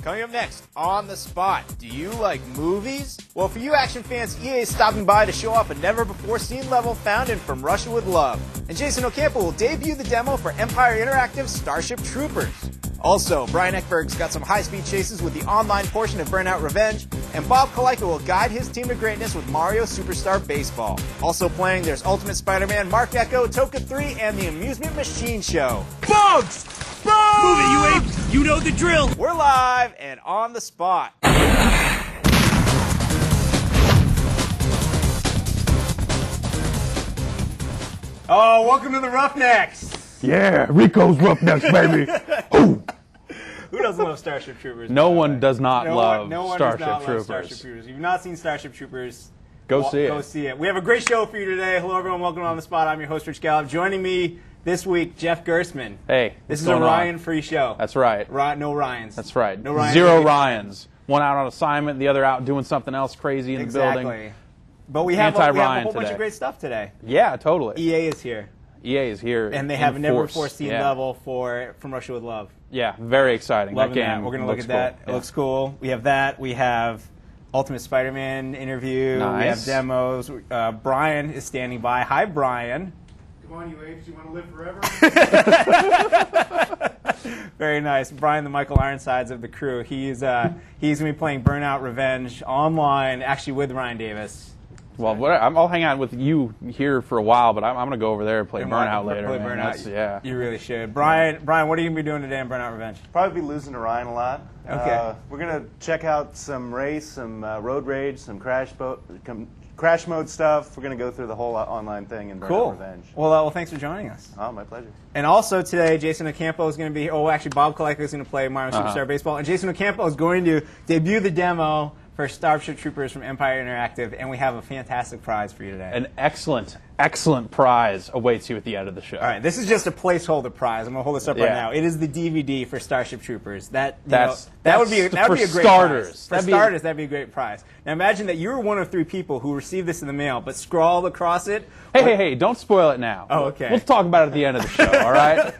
Coming up next, On the Spot, do you like movies? Well, for you action fans, EA is stopping by to show off a never-before-seen level found in From Russia with Love. And Jason Ocampo will debut the demo for Empire Interactive's Starship Troopers. Also, Brian Ekberg's got some high-speed chases with the online portion of Burnout Revenge, and Bob Colayco will guide his team to greatness with Mario Superstar Baseball. Also playing, there's Ultimate Spider-Man, Mark Echo, Toka 3, and the Amusement Machine Show. Bugs! Bugs! Move it, you ape! You know the drill! We're live and on the spot. Oh, welcome to the Roughnecks! Yeah, Rico's Roughnecks, baby. Ooh. Who doesn't love Starship Troopers? No one does not love Starship Troopers. Starship Troopers. If you've not seen Starship Troopers, Go see it. Go see it. We have a great show for you today. Hello, everyone. Welcome to On the Spot. I'm your host, Rich Gallup. Joining me this week, Jeff Gerstmann. Hey, this is a Ryan-free show. That's right. No Ryans. That's right. No Ryans. Zero Ryans. One out on assignment, the other out doing something else crazy in the building. Exactly. But we have a whole bunch of great stuff today. Yeah, totally. EA is here. EA is here. And they have a never-before-seen level for From Russia with Love. Yeah, very exciting. Loving that game. That. We're going to look at that. Cool. It looks cool. We have that. We have Ultimate Spider-Man interview. Nice. We have demos. Brian is standing by. Hi, Brian. Come on, you apes. You want to live forever? Very nice. Brian, the Michael Ironsides of the crew. He's going to be playing Burnout Revenge Online, actually with Ryan Davis. Well, I'll hang out with you here for a while, but I'm going to go over there and play Burnout later. Play Burnout. Yeah. You really should. Brian, what are you going to be doing today in Burnout Revenge? Probably be losing to Ryan a lot. Okay. We're going to check out some race, some road rage, some crash mode stuff. We're going to go through the whole online thing in Burnout Revenge. Well, thanks for joining us. Oh, my pleasure. And also today, Jason Ocampo is going to be here. Oh, actually, Bob Colayco is going to play Mario Superstar Baseball. And Jason Ocampo is going to debut the demo for Starship Troopers from Empire Interactive, and we have a fantastic prize for you today. An excellent, excellent prize awaits you at the end of the show. All right, this is just a placeholder prize. I'm going to hold this up right now. It is the DVD for Starship Troopers. That would be a great prize. For starters, that'd be a great prize. Now imagine that you're one of 3 people who received this in the mail, but scrawled across it. Hey, don't spoil it now. Oh, okay. We'll talk about it at the end of the show, all right?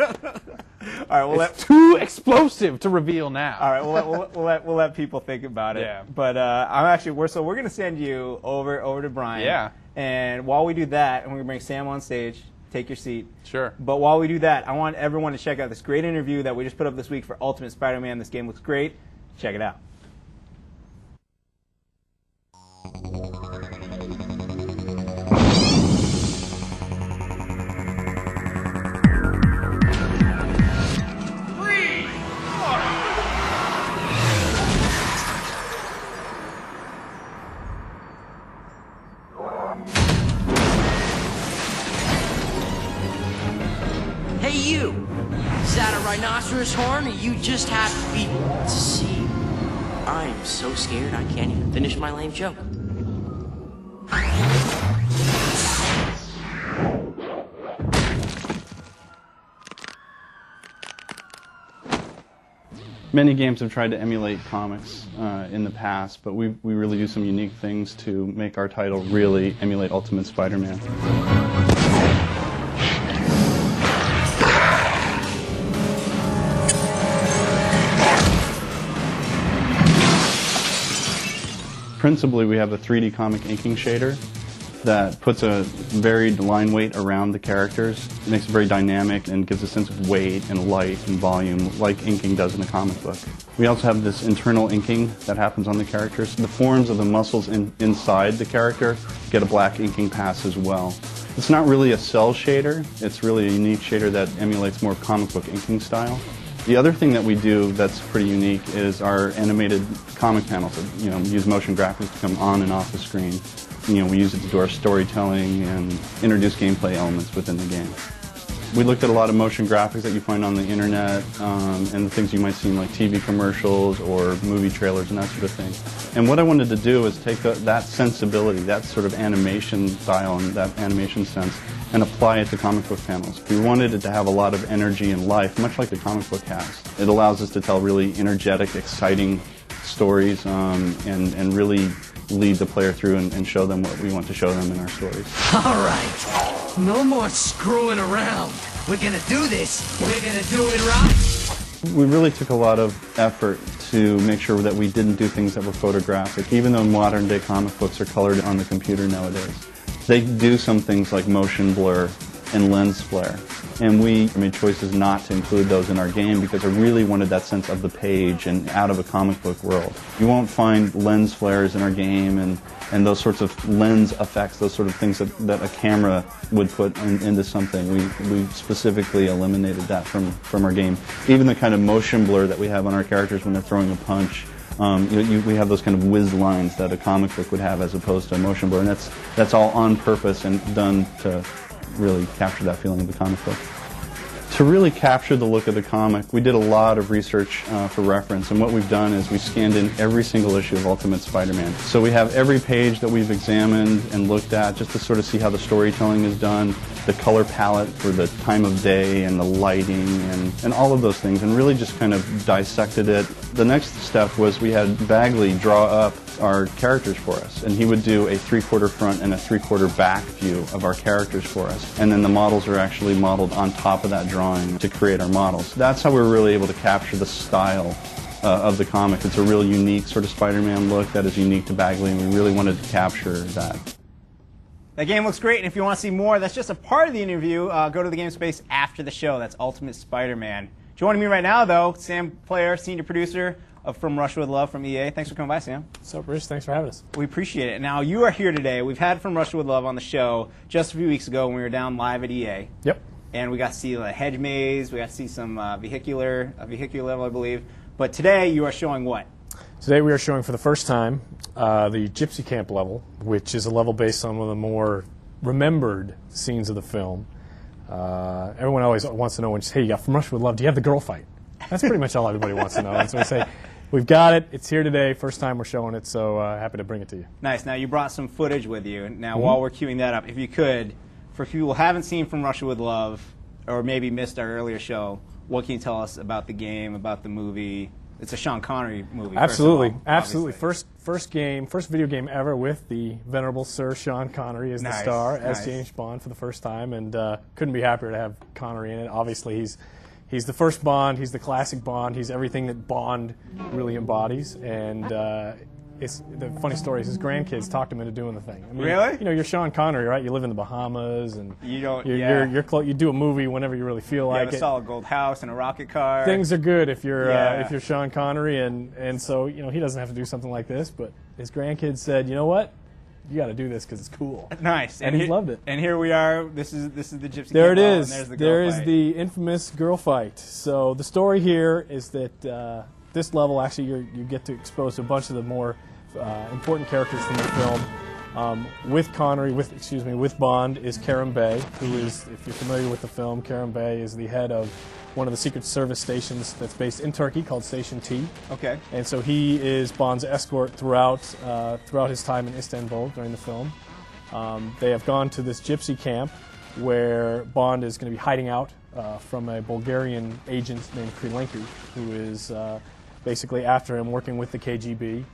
All right, it's too explosive to reveal now. All right, we'll let people think about it. Yeah. But we're going to send you over to Brian. Yeah. And while we do that, and we're going to bring Sam on stage. Take your seat. Sure. But while we do that, I want everyone to check out this great interview that we just put up this week for Ultimate Spider-Man. This game looks great. Check it out. Hey you! Is that a rhinoceros horn or you just happy to see? I'm so scared I can't even finish my lame joke. Many games have tried to emulate comics in the past, but we really do some unique things to make our title really emulate Ultimate Spider-Man. Principally, we have a 3D comic inking shader that puts a varied line weight around the characters. It makes it very dynamic and gives a sense of weight and light and volume like inking does in a comic book. We also have this internal inking that happens on the characters. The forms of the muscles inside the character get a black inking pass as well. It's not really a cell shader. It's really a unique shader that emulates more comic book inking style. The other thing that we do that's pretty unique is our animated comic panels that, use motion graphics to come on and off the screen. We use it to do our storytelling and introduce gameplay elements within the game. We looked at a lot of motion graphics that you find on the internet and the things you might see in like TV commercials or movie trailers and that sort of thing. And what I wanted to do is take that sensibility, that sort of animation style and that animation sense, and apply it to comic book panels. We wanted it to have a lot of energy and life, much like the comic book has. It allows us to tell really energetic, exciting stories and really lead the player through and show them what we want to show them in our stories. All right, no more screwing around. We're gonna do this. We're gonna do it right. We really took a lot of effort to make sure that we didn't do things that were photographic, even though modern day comic books are colored on the computer nowadays. They do some things like motion blur and lens flare. And we made choices not to include those in our game because I really wanted that sense of the page and out of a comic book world. You won't find lens flares in our game and those sorts of lens effects, those sort of things that a camera would put into something. We specifically eliminated that from our game. Even the kind of motion blur that we have on our characters when they're throwing a punch, we have those kind of whiz lines that a comic book would have as opposed to a motion blur, and that's all on purpose and done to really capture that feeling of the comic book. To really capture the look of the comic, we did a lot of research for reference, and what we've done is we've scanned in every single issue of Ultimate Spider-Man. So we have every page that we've examined and looked at just to sort of see how the storytelling is done, the color palette for the time of day and the lighting and all of those things, and really just kind of dissected it. The next step was we had Bagley draw up our characters for us, and he would do a 3/4 front and a 3/4 back view of our characters for us, and then the models are actually modeled on top of that drawing to create our models. That's how we're really able to capture the style of the comic. It's a real unique sort of Spider-Man look that is unique to Bagley, and we really wanted to capture that. That game looks great, and if you want to see more, that's just a part of the interview. Go to the game space after the show. That's Ultimate Spider-Man. Joining me right now, though, Sam Player, senior producer of From Russia with Love from EA. Thanks for coming by, Sam. What's up, Rich? Thanks for having us. We appreciate it. Now, you are here today. We've had From Russia with Love on the show just a few weeks ago when we were down live at EA. Yep. And we got to see the hedge maze. We got to see some vehicular level, I believe. But today, you are showing what? Today we are showing for the first time the Gypsy Camp level, which is a level based on one of the more remembered scenes of the film. Everyone always wants to know, when you say, hey, you got From Russia with Love, do you have the girl fight? That's pretty much all everybody wants to know. And so we say, we've got it. It's here today. First time we're showing it, so happy to bring it to you. Nice. Now, you brought some footage with you. Now, while we're queuing that up, if you could, for people who haven't seen From Russia with Love, or maybe missed our earlier show, what can you tell us about the game, about the movie? It's a Sean Connery movie. Absolutely. First of all, Absolutely. First video game ever with the venerable Sir Sean Connery as the star, as James Bond for the first time, and couldn't be happier to have Connery in it. Obviously, he's the first Bond, he's the classic Bond, he's everything that Bond really embodies, and the funny story is his grandkids talked him into doing the thing. I mean, really? You know, you're Sean Connery, right? You live in the Bahamas, and you don't. you do a movie whenever you really feel like it. You have a solid gold house and a rocket car. Things are good if you're Sean Connery, and so he doesn't have to do something like this. But his grandkids said, you know what? You got to do this because it's cool. Nice, and he loved it. And here we are. This is the Gypsy. There Camp it is. And there's the there girl is fight. the infamous girl fight. So the story here is that this level actually you get to expose to a bunch of the more important characters from the film. With Connery, with Bond is Karim Bey, who is, if you're familiar with the film, Karim Bey is the head of one of the Secret Service stations that's based in Turkey called Station T. Okay. And so he is Bond's escort throughout his time in Istanbul during the film. They have gone to this gypsy camp where Bond is going to be hiding out from a Bulgarian agent named Krylenko, who is basically after him, working with the KGB.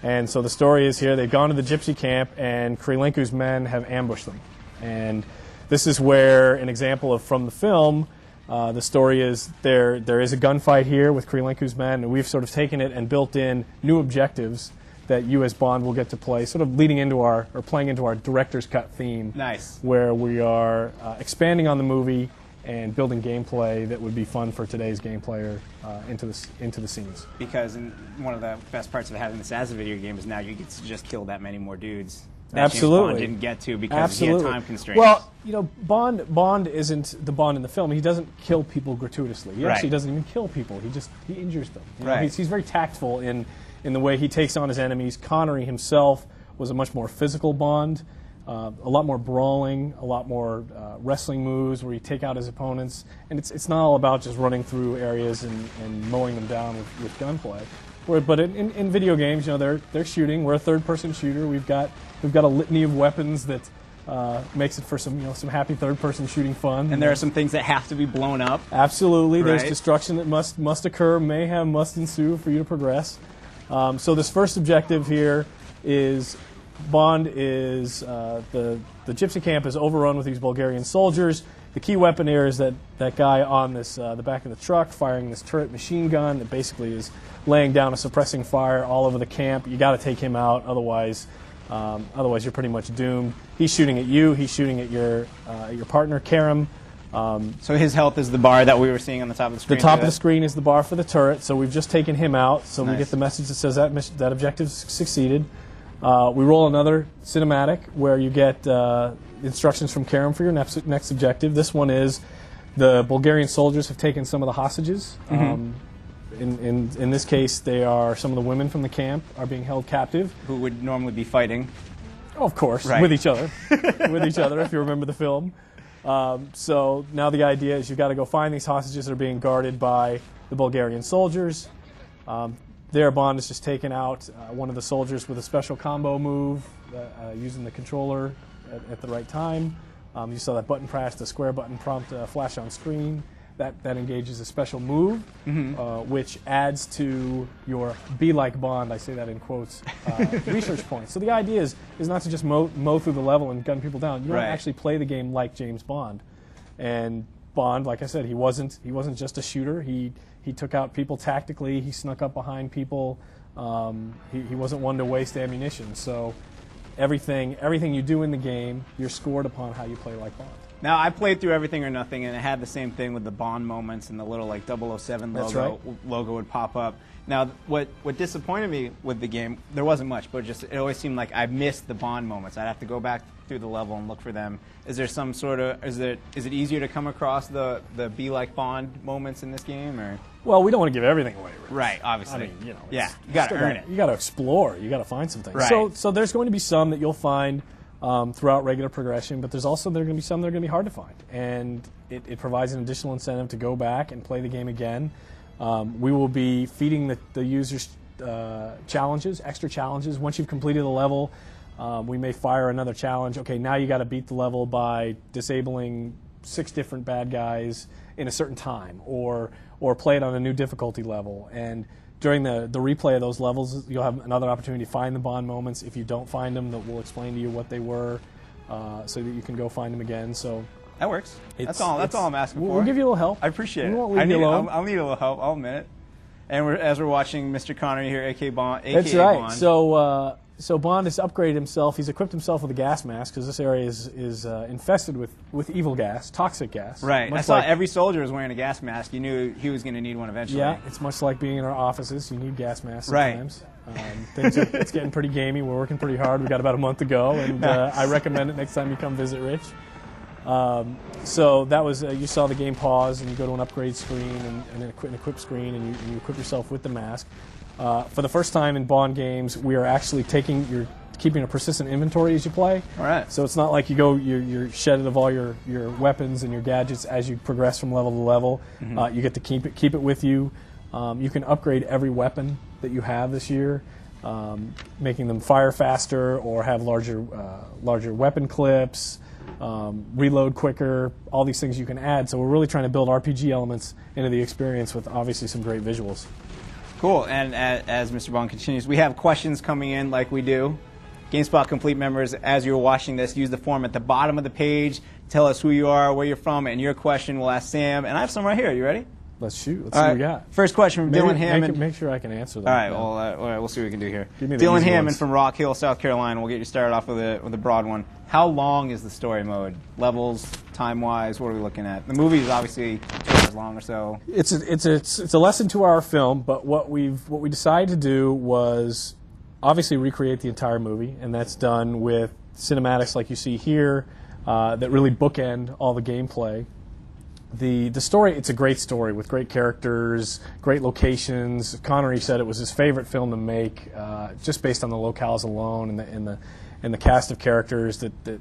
And so the story is here, they've gone to the gypsy camp and Krylenko's men have ambushed them. And this is where an example of from the film, the story is there is a gunfight here with Krylenko's men, and we've sort of taken it and built in new objectives that you as Bond will get to play, sort of leading into playing into our director's cut theme. Nice. Where we are expanding on the movie and building gameplay that would be fun for today's game player into the scenes. Because one of the best parts of having this as a video game is now you get to just kill that many more dudes. That Absolutely. James Bond didn't get to because he had time constraints. Well, Bond isn't the Bond in the film. He doesn't kill people gratuitously. He actually doesn't even kill people. He injures them. He's very tactful in the way he takes on his enemies. Connery himself was a much more physical Bond. A lot more brawling, a lot more wrestling moves where you take out his opponents, and it's not all about just running through areas and mowing them down with gunplay. But in video games, they're shooting. We're a third-person shooter. We've got a litany of weapons that makes it for some happy third-person shooting fun. And there are some things that have to be blown up. Absolutely, there's destruction that must occur. Mayhem must ensue for you to progress. So this first objective here is. Bond is the gypsy camp is overrun with these Bulgarian soldiers. the key weapon here is that guy on this the back of the truck firing this turret machine gun that basically is laying down a suppressing fire all over the camp. You got to take him out, otherwise you're pretty much doomed. He's shooting at you. He's shooting at your partner, Karam. So his health is the bar that we were seeing on the top of the screen. The top of the screen is the bar for the turret, so we've just taken him out. So Nice. we get the message that says that objective succeeded. We roll another cinematic where you get instructions from Karam for your next objective. This one is the Bulgarian soldiers have taken some of the hostages. In this case, they are some of the women from the camp are being held captive. Who would normally be fighting. Oh, of course, Right. with each other. With each other, if you remember the film. So now the idea is you've got to go find these hostages that are being guarded by the Bulgarian soldiers. There, Bond has just taken out one of the soldiers with a special combo move using the controller at the right time. You saw that button press, the square button prompt flash on screen. That engages a special move, which adds to your "be like Bond." I say that in quotes. Research points. So the idea is not to just mow through the level and gun people down. You want to actually play the game like James Bond. And Bond, like I said, he wasn't just a shooter. He took out people tactically. He snuck up behind people. He wasn't one to waste ammunition. So everything you do in the game, you're scored upon how you play like Bond. Now, I played through Everything or Nothing, and it had the same thing with the Bond moments and the little, like, 007 That's logo would pop up. Now, what disappointed me with the game, there wasn't much, but it always seemed like I missed the Bond moments. I'd have to go back through the level and look for them. Is there some sort of, is it easier to come across the Be Like Bond moments in this game, or? Well, we don't want to give everything away. Rich. Right, obviously. I mean, yeah, you got to earn it. You got to explore. You got to find some things. Right. So there's going to be some that you'll find throughout regular progression, but there's also going to be some that are going to be hard to find, and it provides an additional incentive to go back and play the game again. We will be feeding the users challenges, extra challenges. Once you've completed the level, we may fire another challenge. Okay, now you got to beat the level by disabling 6 different bad guys in a certain time, or play it on a new difficulty level. And during the replay of those levels, you'll have another opportunity to find the Bond moments. If you don't find them, we'll explain to you what they were, so that you can go find them again. So that works. That's all I'm asking for. We'll give you a little help. I appreciate it. We won't leave you alone. I'll need a little help. I'll admit it. And as we're watching Mr. Connery here, a.k.a. Bond. That's right. Bond. So Bond has upgraded himself. He's equipped himself with a gas mask because this area is infested with evil gas, toxic gas. Right. Much I saw like, every soldier was wearing a gas mask. You knew he was going to need one eventually. Yeah, it's much like being in our offices. You need gas masks Right. sometimes. It's getting pretty gamey. We're working pretty hard. We've got about a month to go, and I recommend it next time you come visit Rich. So that was, you saw the game pause, and you go to an upgrade screen and an equip screen, and you equip yourself with the mask. For the first time in Bond games, we are actually keeping a persistent inventory as you play. All right. So it's not like you're shedded of all your weapons and your gadgets as you progress from level to level. You get to keep it with you. You can upgrade every weapon that you have this year, making them fire faster or have larger weapon clips, reload quicker, all these things you can add. So we're really trying to build RPG elements into the experience with obviously some great visuals. Cool. And as Mr. Bond continues, we have questions coming in like we do. GameSpot Complete members, as you're watching this, use the form at the bottom of the page. Tell us who you are, where you're from, and your question we'll ask Sam. And I have some right here. You ready? Let's shoot. Let's see what we got. First question from Dylan Hammond. Make sure I can answer them. All right, well, all right, we'll see what we can do here. Give me the Dylan easy Hammond ones. from Rock Hill, South Carolina. We'll get you started off with a broad one. How long is the story mode? Levels, time-wise, what are we looking at? The movie is obviously 2 hours long or so. It's a less than 2 hour film, but what we decided to do was obviously recreate the entire movie, and that's done with cinematics like you see here that really bookend all the gameplay. The story, it's a great story with great characters, great locations. Connery said it was his favorite film to make, just based on the locales alone and the cast of characters that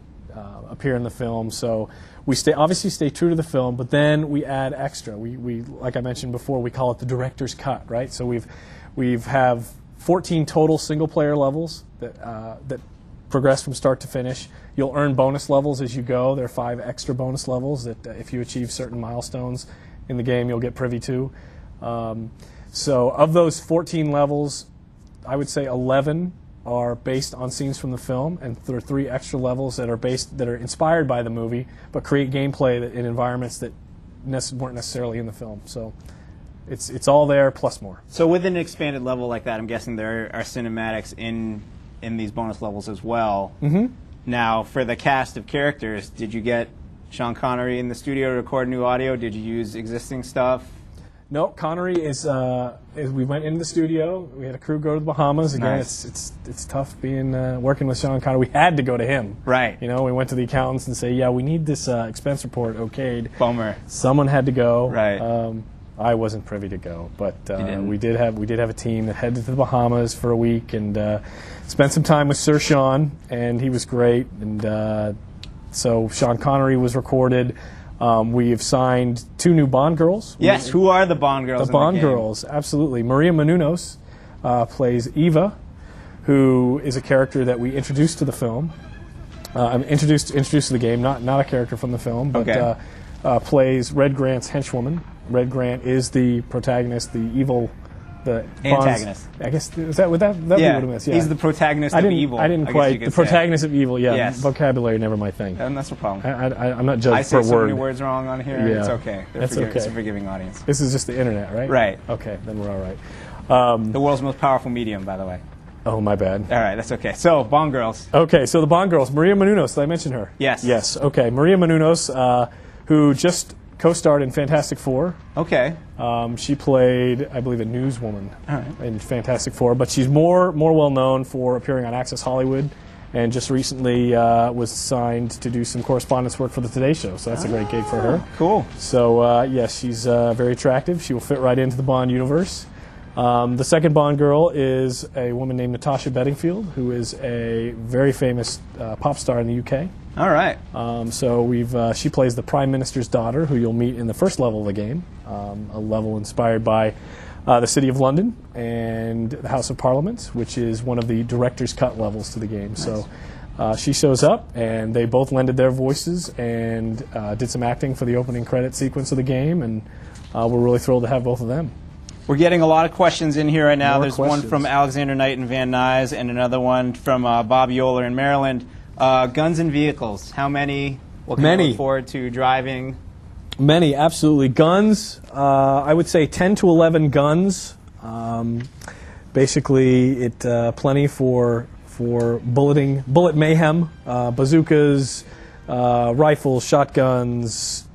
appear in the film. So we obviously stay true to the film, but then we add extra. We like I mentioned before, we call it the director's cut, right? So we've have 14 total single player levels that progress from start to finish. You'll earn bonus levels as you go. There are 5 extra bonus levels that if you achieve certain milestones in the game, you'll get privy to. So of those 14 levels, I would say 11 are based on scenes from the film, and there are 3 extra levels that are inspired by the movie, but create gameplay in environments that weren't necessarily in the film. So it's all there plus more. So with an expanded level like that, I'm guessing there are cinematics in these bonus levels as well. Mm-hmm. Now, for the cast of characters, did you get Sean Connery in the studio to record new audio? Did you use existing stuff? No, Connery is we went into the studio. We had a crew go to the Bahamas. Again, Nice. it's tough being working with Sean Connery. We had to go to him. Right. You know, we went to the accountants and say, yeah, we need this expense report okayed. Bummer. Someone had to go. Right. I wasn't privy to go, but we did have a team that headed to the Bahamas for a week and spent some time with Sir Sean, and he was great. And so Sean Connery was recorded. We have signed 2 new Bond girls. Yes, who are the Bond girls? The Bond girls, absolutely. Maria Menounos plays Eva, who is a character that we introduced to the film. Introduced to the game, not a character from the film, but plays Red Grant's henchwoman. Red Grant is the protagonist, the evil, the antagonist. I guess would that be what it is? Yeah, he's the protagonist of evil. I didn't quite the protagonist of evil. Yeah, yes. Vocabulary never my thing. And that's no problem. I'm not judged I per say so word. many words wrong on here. Yeah. It's okay. It's a forgiving audience. This is just the internet, right? Right. Okay, then we're all right. The world's most powerful medium, by the way. Oh, my bad. All right, that's okay. So, Bond girls. Okay, so the Bond girls. Maria Menounos, did I mention her? Yes. Yes, okay. Maria Menounos, who just co-starred in Fantastic Four. Okay. She played, I believe, a newswoman in Fantastic Four, but she's more well known for appearing on Access Hollywood, and just recently was signed to do some correspondence work for the Today Show. So that's a great gig for her. Cool. So yes, she's very attractive. She will fit right into the Bond universe. The second Bond girl is a woman named Natasha Bedingfield, who is a very famous pop star in the UK. All right. So she plays the Prime Minister's daughter, who you'll meet in the first level of the game, a level inspired by the City of London and the House of Parliament, which is one of the director's cut levels to the game. Nice. So she shows up, and they both lended their voices and did some acting for the opening credit sequence of the game, and we're really thrilled to have both of them. We're getting a lot of questions in here right now. More There's questions. one from Alexander Knight in Van Nuys and another one from Bob Yoler in Maryland. Guns and vehicles. How many? What can we look forward to driving? Many, absolutely. Guns, I would say 10 to 11 guns. Basically, plenty for bullet mayhem, bazookas, rifles, shotguns.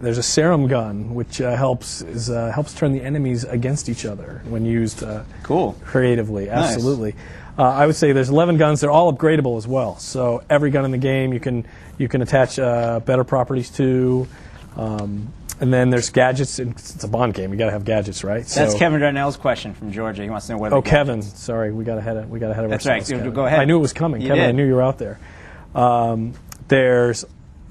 There's a serum gun, which helps turn the enemies against each other when used creatively. Absolutely. Nice. I would say there's 11 guns. They're all upgradable as well. So every gun in the game you can attach better properties to. And then there's gadgets. It's a Bond game. You got to have gadgets, right? That's Kevin Darnell's question from Georgia. He wants to know whether. Oh, Kevin. Sorry, we got ahead of That's ourselves. Right. Go ahead. I knew it was coming, Kevin. I knew you were out there. There's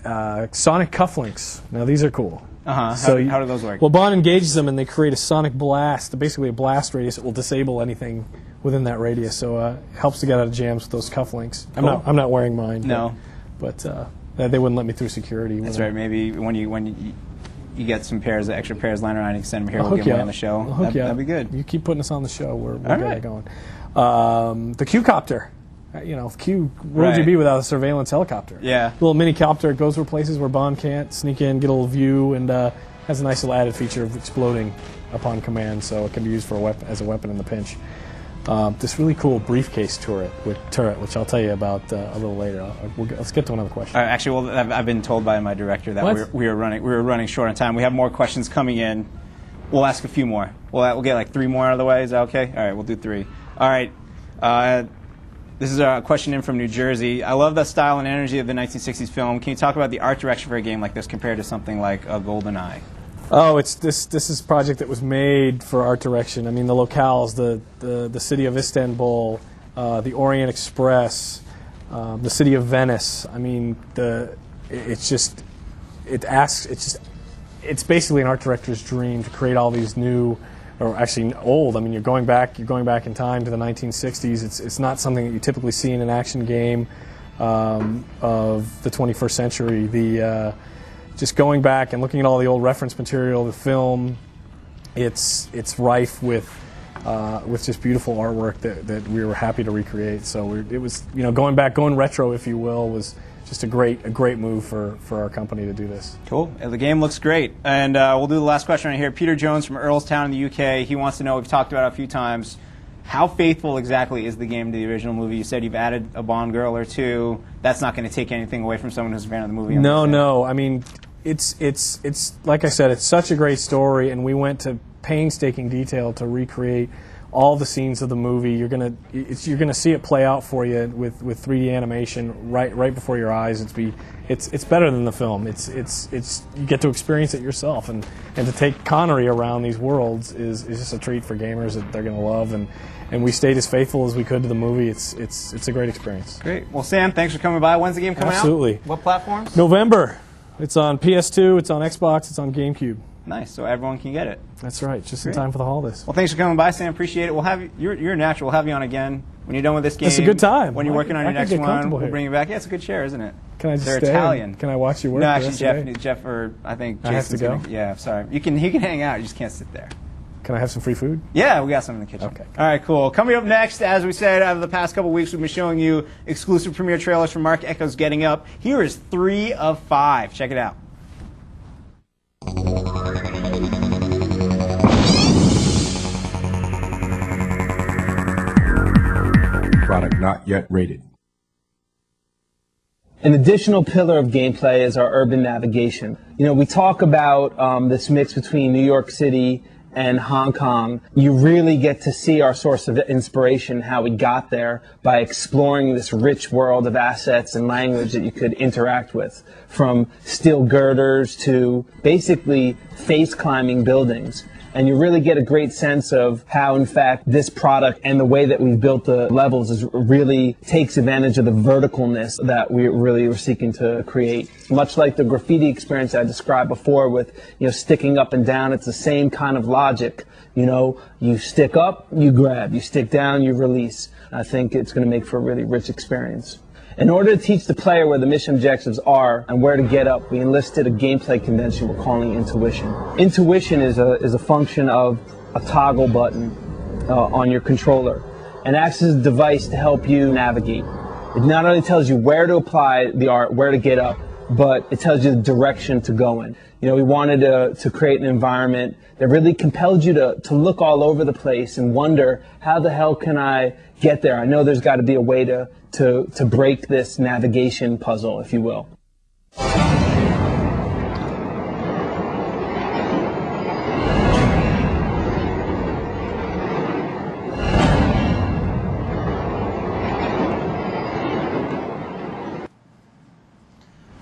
sonic cufflinks. Now these are cool. So how do those work? Well, Bond engages them, and they create a sonic blast, basically a blast radius that will disable anything within that radius. So it helps to get out of jams with those cufflinks. Cool. I'm not wearing mine. No. But they wouldn't let me through security. That's right. Maybe when you get some extra pairs lying around, you can send them here. We'll get one on the show. That'd be good. You keep putting us on the show. We'll All get right. it going. The Q-copter. Q, where would you be without a surveillance helicopter? Yeah. Little mini copter. It goes for places where Bond can't sneak in, get a little view, and has a nice little added feature of exploding upon command, so it can be used for as a weapon in the pinch. This really cool briefcase turret, which I'll tell you about a little later. Let's get to another question. Actually, I've been told by my director that we were running short on time. We have more questions coming in. We'll ask a few more. We'll get like 3 more out of the way. Is that okay? All right, we'll do 3. All right. This is a question in from New Jersey. I love the style and energy of the 1960s film. Can you talk about the art direction for a game like this compared to something like a GoldenEye? Oh, this is a project that was made for art direction. I mean, the locales, the city of Istanbul, the Orient Express, the city of Venice. I mean, it's basically an art director's dream to create all these new, or actually old. I mean, you're going back in time to the 1960s. It's not something that you typically see in an action game of the 21st century. Just going back and looking at all the old reference material, the film, it's rife with with just beautiful artwork that we were happy to recreate. So it was, going retro, if you will, was just a great move for our company to do this. Cool. The game looks great. And we'll do the last question right here. Peter Jones from Earlstown in the UK. He wants to know, we've talked about it a few times, how faithful exactly is the game to the original movie? You said you've added a Bond girl or two. That's not going to take anything away from someone who's a fan of the movie. No. I mean, it's like I said, it's such a great story, and we went to painstaking detail to recreate all the scenes of the movie. You're gonna see it play out for you with 3D animation right before your eyes. It's better than the film. It's you get to experience it yourself, and to take Connery around these worlds is just a treat for gamers that they're gonna love. And we stayed as faithful as we could to the movie. It's a great experience. Great. Well, Sam, thanks for coming by. When's the game coming out? Absolutely. What platforms? November. It's on PS2. It's on Xbox. It's on GameCube. Nice, so everyone can get it. That's right, just in time for the holidays. Well, thanks for coming by, Sam. Appreciate it. We'll have you. You're a natural. We'll have you on again when you're done with this game. It's a good time. When you're working on your next one, we'll here. bring you back. Yeah, it's a good chair, isn't it? Can I just They're stay? Italian. Can I watch you work? No, the actually, rest of the day? Jeff, or I think I have Jason's to go? Yeah, sorry. You can hang out. You just can't sit there. Can I have some free food? Yeah, we got some in the kitchen. Okay. All right, cool. Coming up next, as we said, out of the past couple weeks, we've been showing you exclusive premiere trailers from Mark Ecko's Getting Up. Here is 3 of 5. Check it out. Product not yet rated. An additional pillar of gameplay is our urban navigation. We talk about this mix between New York City and Hong Kong. You really get to see our source of inspiration, how we got there, by exploring this rich world of assets and language that you could interact with, from steel girders to basically face-climbing buildings. And you really get a great sense of how, in fact, this product and the way that we've built the levels really takes advantage of the verticalness that we really were seeking to create. Much like the graffiti experience I described before with, sticking up and down, it's the same kind of logic. You stick up, you grab. You stick down, you release. I think it's going to make for a really rich experience. In order to teach the player where the mission objectives are and where to get up, we enlisted a gameplay convention we're calling Intuition. Intuition is a function of a toggle button on your controller and acts as a device to help you navigate. It not only tells you where to apply the art, where to get up, but it tells you the direction to go in. We wanted to create an environment that really compelled you to look all over the place and wonder, how the hell can I get there? I know there's got to be a way to break this navigation puzzle, if you will.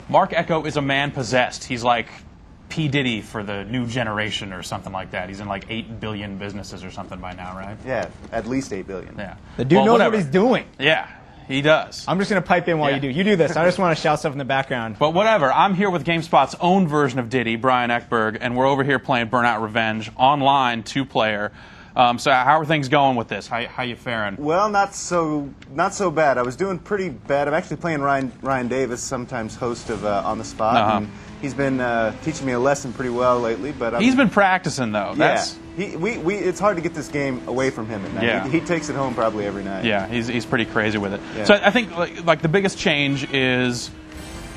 Mark Ecko is a man possessed. He's like P. Diddy for the new generation or something like that. He's in like 8 billion businesses or something by now, right? Yeah, at least 8 billion. Yeah. The dude knows what he's doing. Yeah, he does. I'm just going to pipe in while you do. You do this. I just want to shout stuff in the background. But whatever. I'm here with GameSpot's own version of Diddy, Brian Ekberg, and we're over here playing Burnout Revenge online, 2-player. So how are things going with this? How you faring? Well, not so bad. I was doing pretty bad. I'm actually playing Ryan Davis, sometimes host of On the Spot. And he's been teaching me a lesson pretty well lately. But he's been practicing though. Yeah. It's hard to get this game away from him at night. Yeah. He takes it home probably every night. Yeah, he's pretty crazy with it. Yeah. So I think like the biggest change is,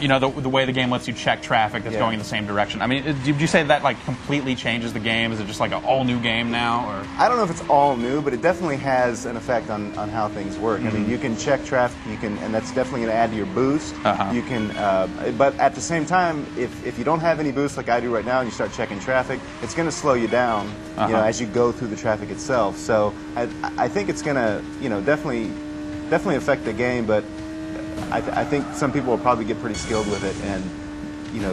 the way the game lets you check traffic that's going in the same direction. I mean, did you say that like completely changes the game? Is it just like an all-new game now? Or I don't know if it's all new, but it definitely has an effect on how things work. I mean, you can check traffic, and that's definitely going to add to your boost. You can, but at the same time, if you don't have any boost like I do right now, and you start checking traffic, it's going to slow you down, as you go through the traffic itself. So I think it's going to, definitely affect the game, but I think some people will probably get pretty skilled with it and,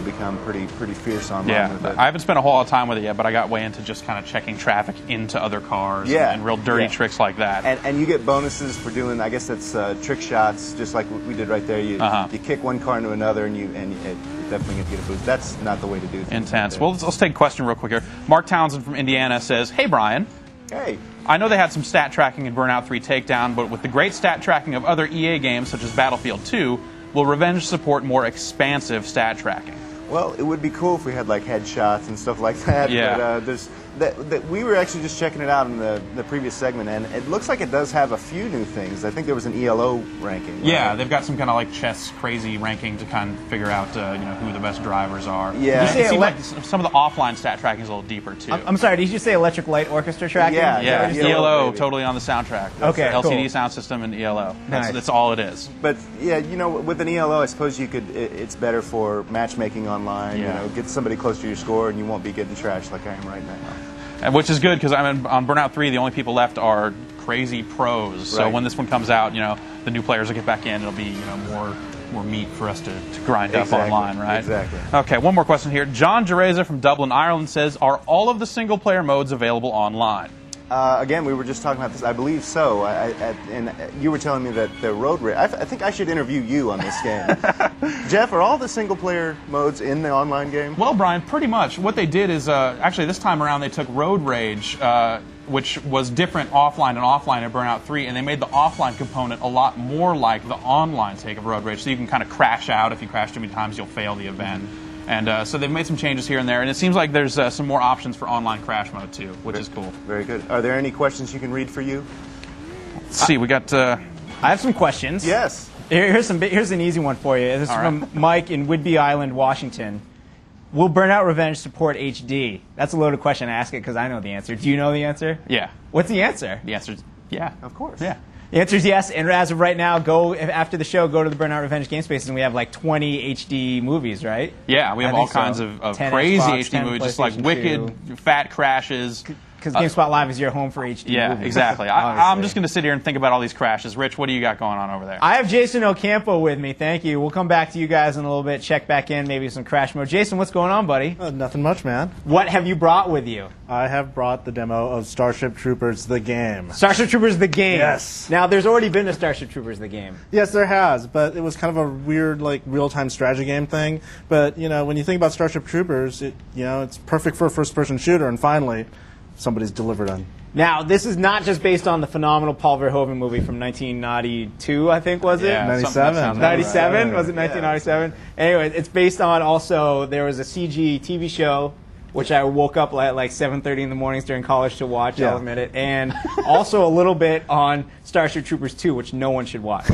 become pretty fierce online with it. I haven't spent a whole lot of time with it yet, but I got way into just kind of checking traffic into other cars and real dirty tricks like that. And you get bonuses for doing, I guess that's trick shots, just like what we did right there. You kick one car into another, and it definitely gets you a boost. That's not the way to do things. Intense. Well, let's take a question real quick here. Mark Townsend from Indiana says, "Hey, Brian. Hey. I know they had some stat tracking in Burnout 3 Takedown, but with the great stat tracking of other EA games such as Battlefield 2, will Revenge support more expansive stat tracking?" Well, it would be cool if we had like headshots and stuff like that. Yeah. But we were actually just checking it out in the previous segment, and it looks like it does have a few new things. I think there was an ELO ranking. Right? Yeah, they've got some kind of like chess crazy ranking to kind of figure out who the best drivers are. Yeah. It seems like some of the offline stat tracking is a little deeper too. I'm sorry, did you say Electric Light Orchestra tracking? Yeah, ELO baby. totally on the soundtrack. Okay, LCD cool. sound system and ELO. Nice. That's all it is. But yeah, with an ELO, I suppose you could. It's better for matchmaking online. Yeah. Get somebody close to your score, and you won't be getting trashed like I am right now. Which is good because on Burnout 3, the only people left are crazy pros. So Right. when this one comes out, the new players will get back in. It'll be more meat for us to grind up Exactly. online, right? Exactly. Okay, one more question here. John Gereza from Dublin, Ireland says, are all of the single-player modes available online? Again, we were just talking about this. I believe so. And you were telling me that the road race. I think I should interview you on this game. Jeff, are all the single-player modes in the online game? Well, Brian, pretty much. What they did is, actually this time around, they took Road Rage, which was different offline at Burnout 3, and they made the offline component a lot more like the online take of Road Rage, so you can kind of crash out. If you crash too many times, you'll fail the event. And so they've made some changes here and there, and it seems like there's some more options for online crash mode too, which is cool. Very good. Are there any questions you can read for you? Let's see, we got... I have some questions. Yes. Here's an easy one for you. This is from Mike in Whidbey Island, Washington. Will Burnout Revenge support HD? That's a loaded question. I ask it because I know the answer. Do you know the answer? Yeah. What's the answer? The answer is yeah. Of course. Yeah. The answer is yes, and as of right now, after the show, go to the Burnout Revenge game spaces, and we have like 20 HD movies, right? Yeah, we have all kinds of 10 crazy Xbox, HD 10 movies, just like PlayStation wicked 2. fat crashes. Because GameSpot Live is your home for HD Yeah, movies. exactly. I'm just going to sit here and think about all these crashes. Rich, what do you got going on over there? I have Jason Ocampo with me. Thank you. We'll come back to you guys in a little bit, check back in, maybe some crash mode. Jason, what's going on, buddy? Nothing much, man. What have you brought with you? I have brought the demo of Starship Troopers, the game. Starship Troopers, the game. Yes. Now, there's already been a Starship Troopers, the game. Yes, there has, but it was kind of a weird, like, real-time strategy game thing. But, when you think about Starship Troopers, it's perfect for a first-person shooter, and finally, somebody's delivered on. Now, this is not just based on the phenomenal Paul Verhoeven movie from 1992, I think, was it? Yeah, 97. 97? Was it 1997? Anyway, it's based on also, there was a CG TV show, which I woke up at like 7:30 in the mornings during college to watch, I'll admit it, and also a little bit on Starship Troopers 2, which no one should watch.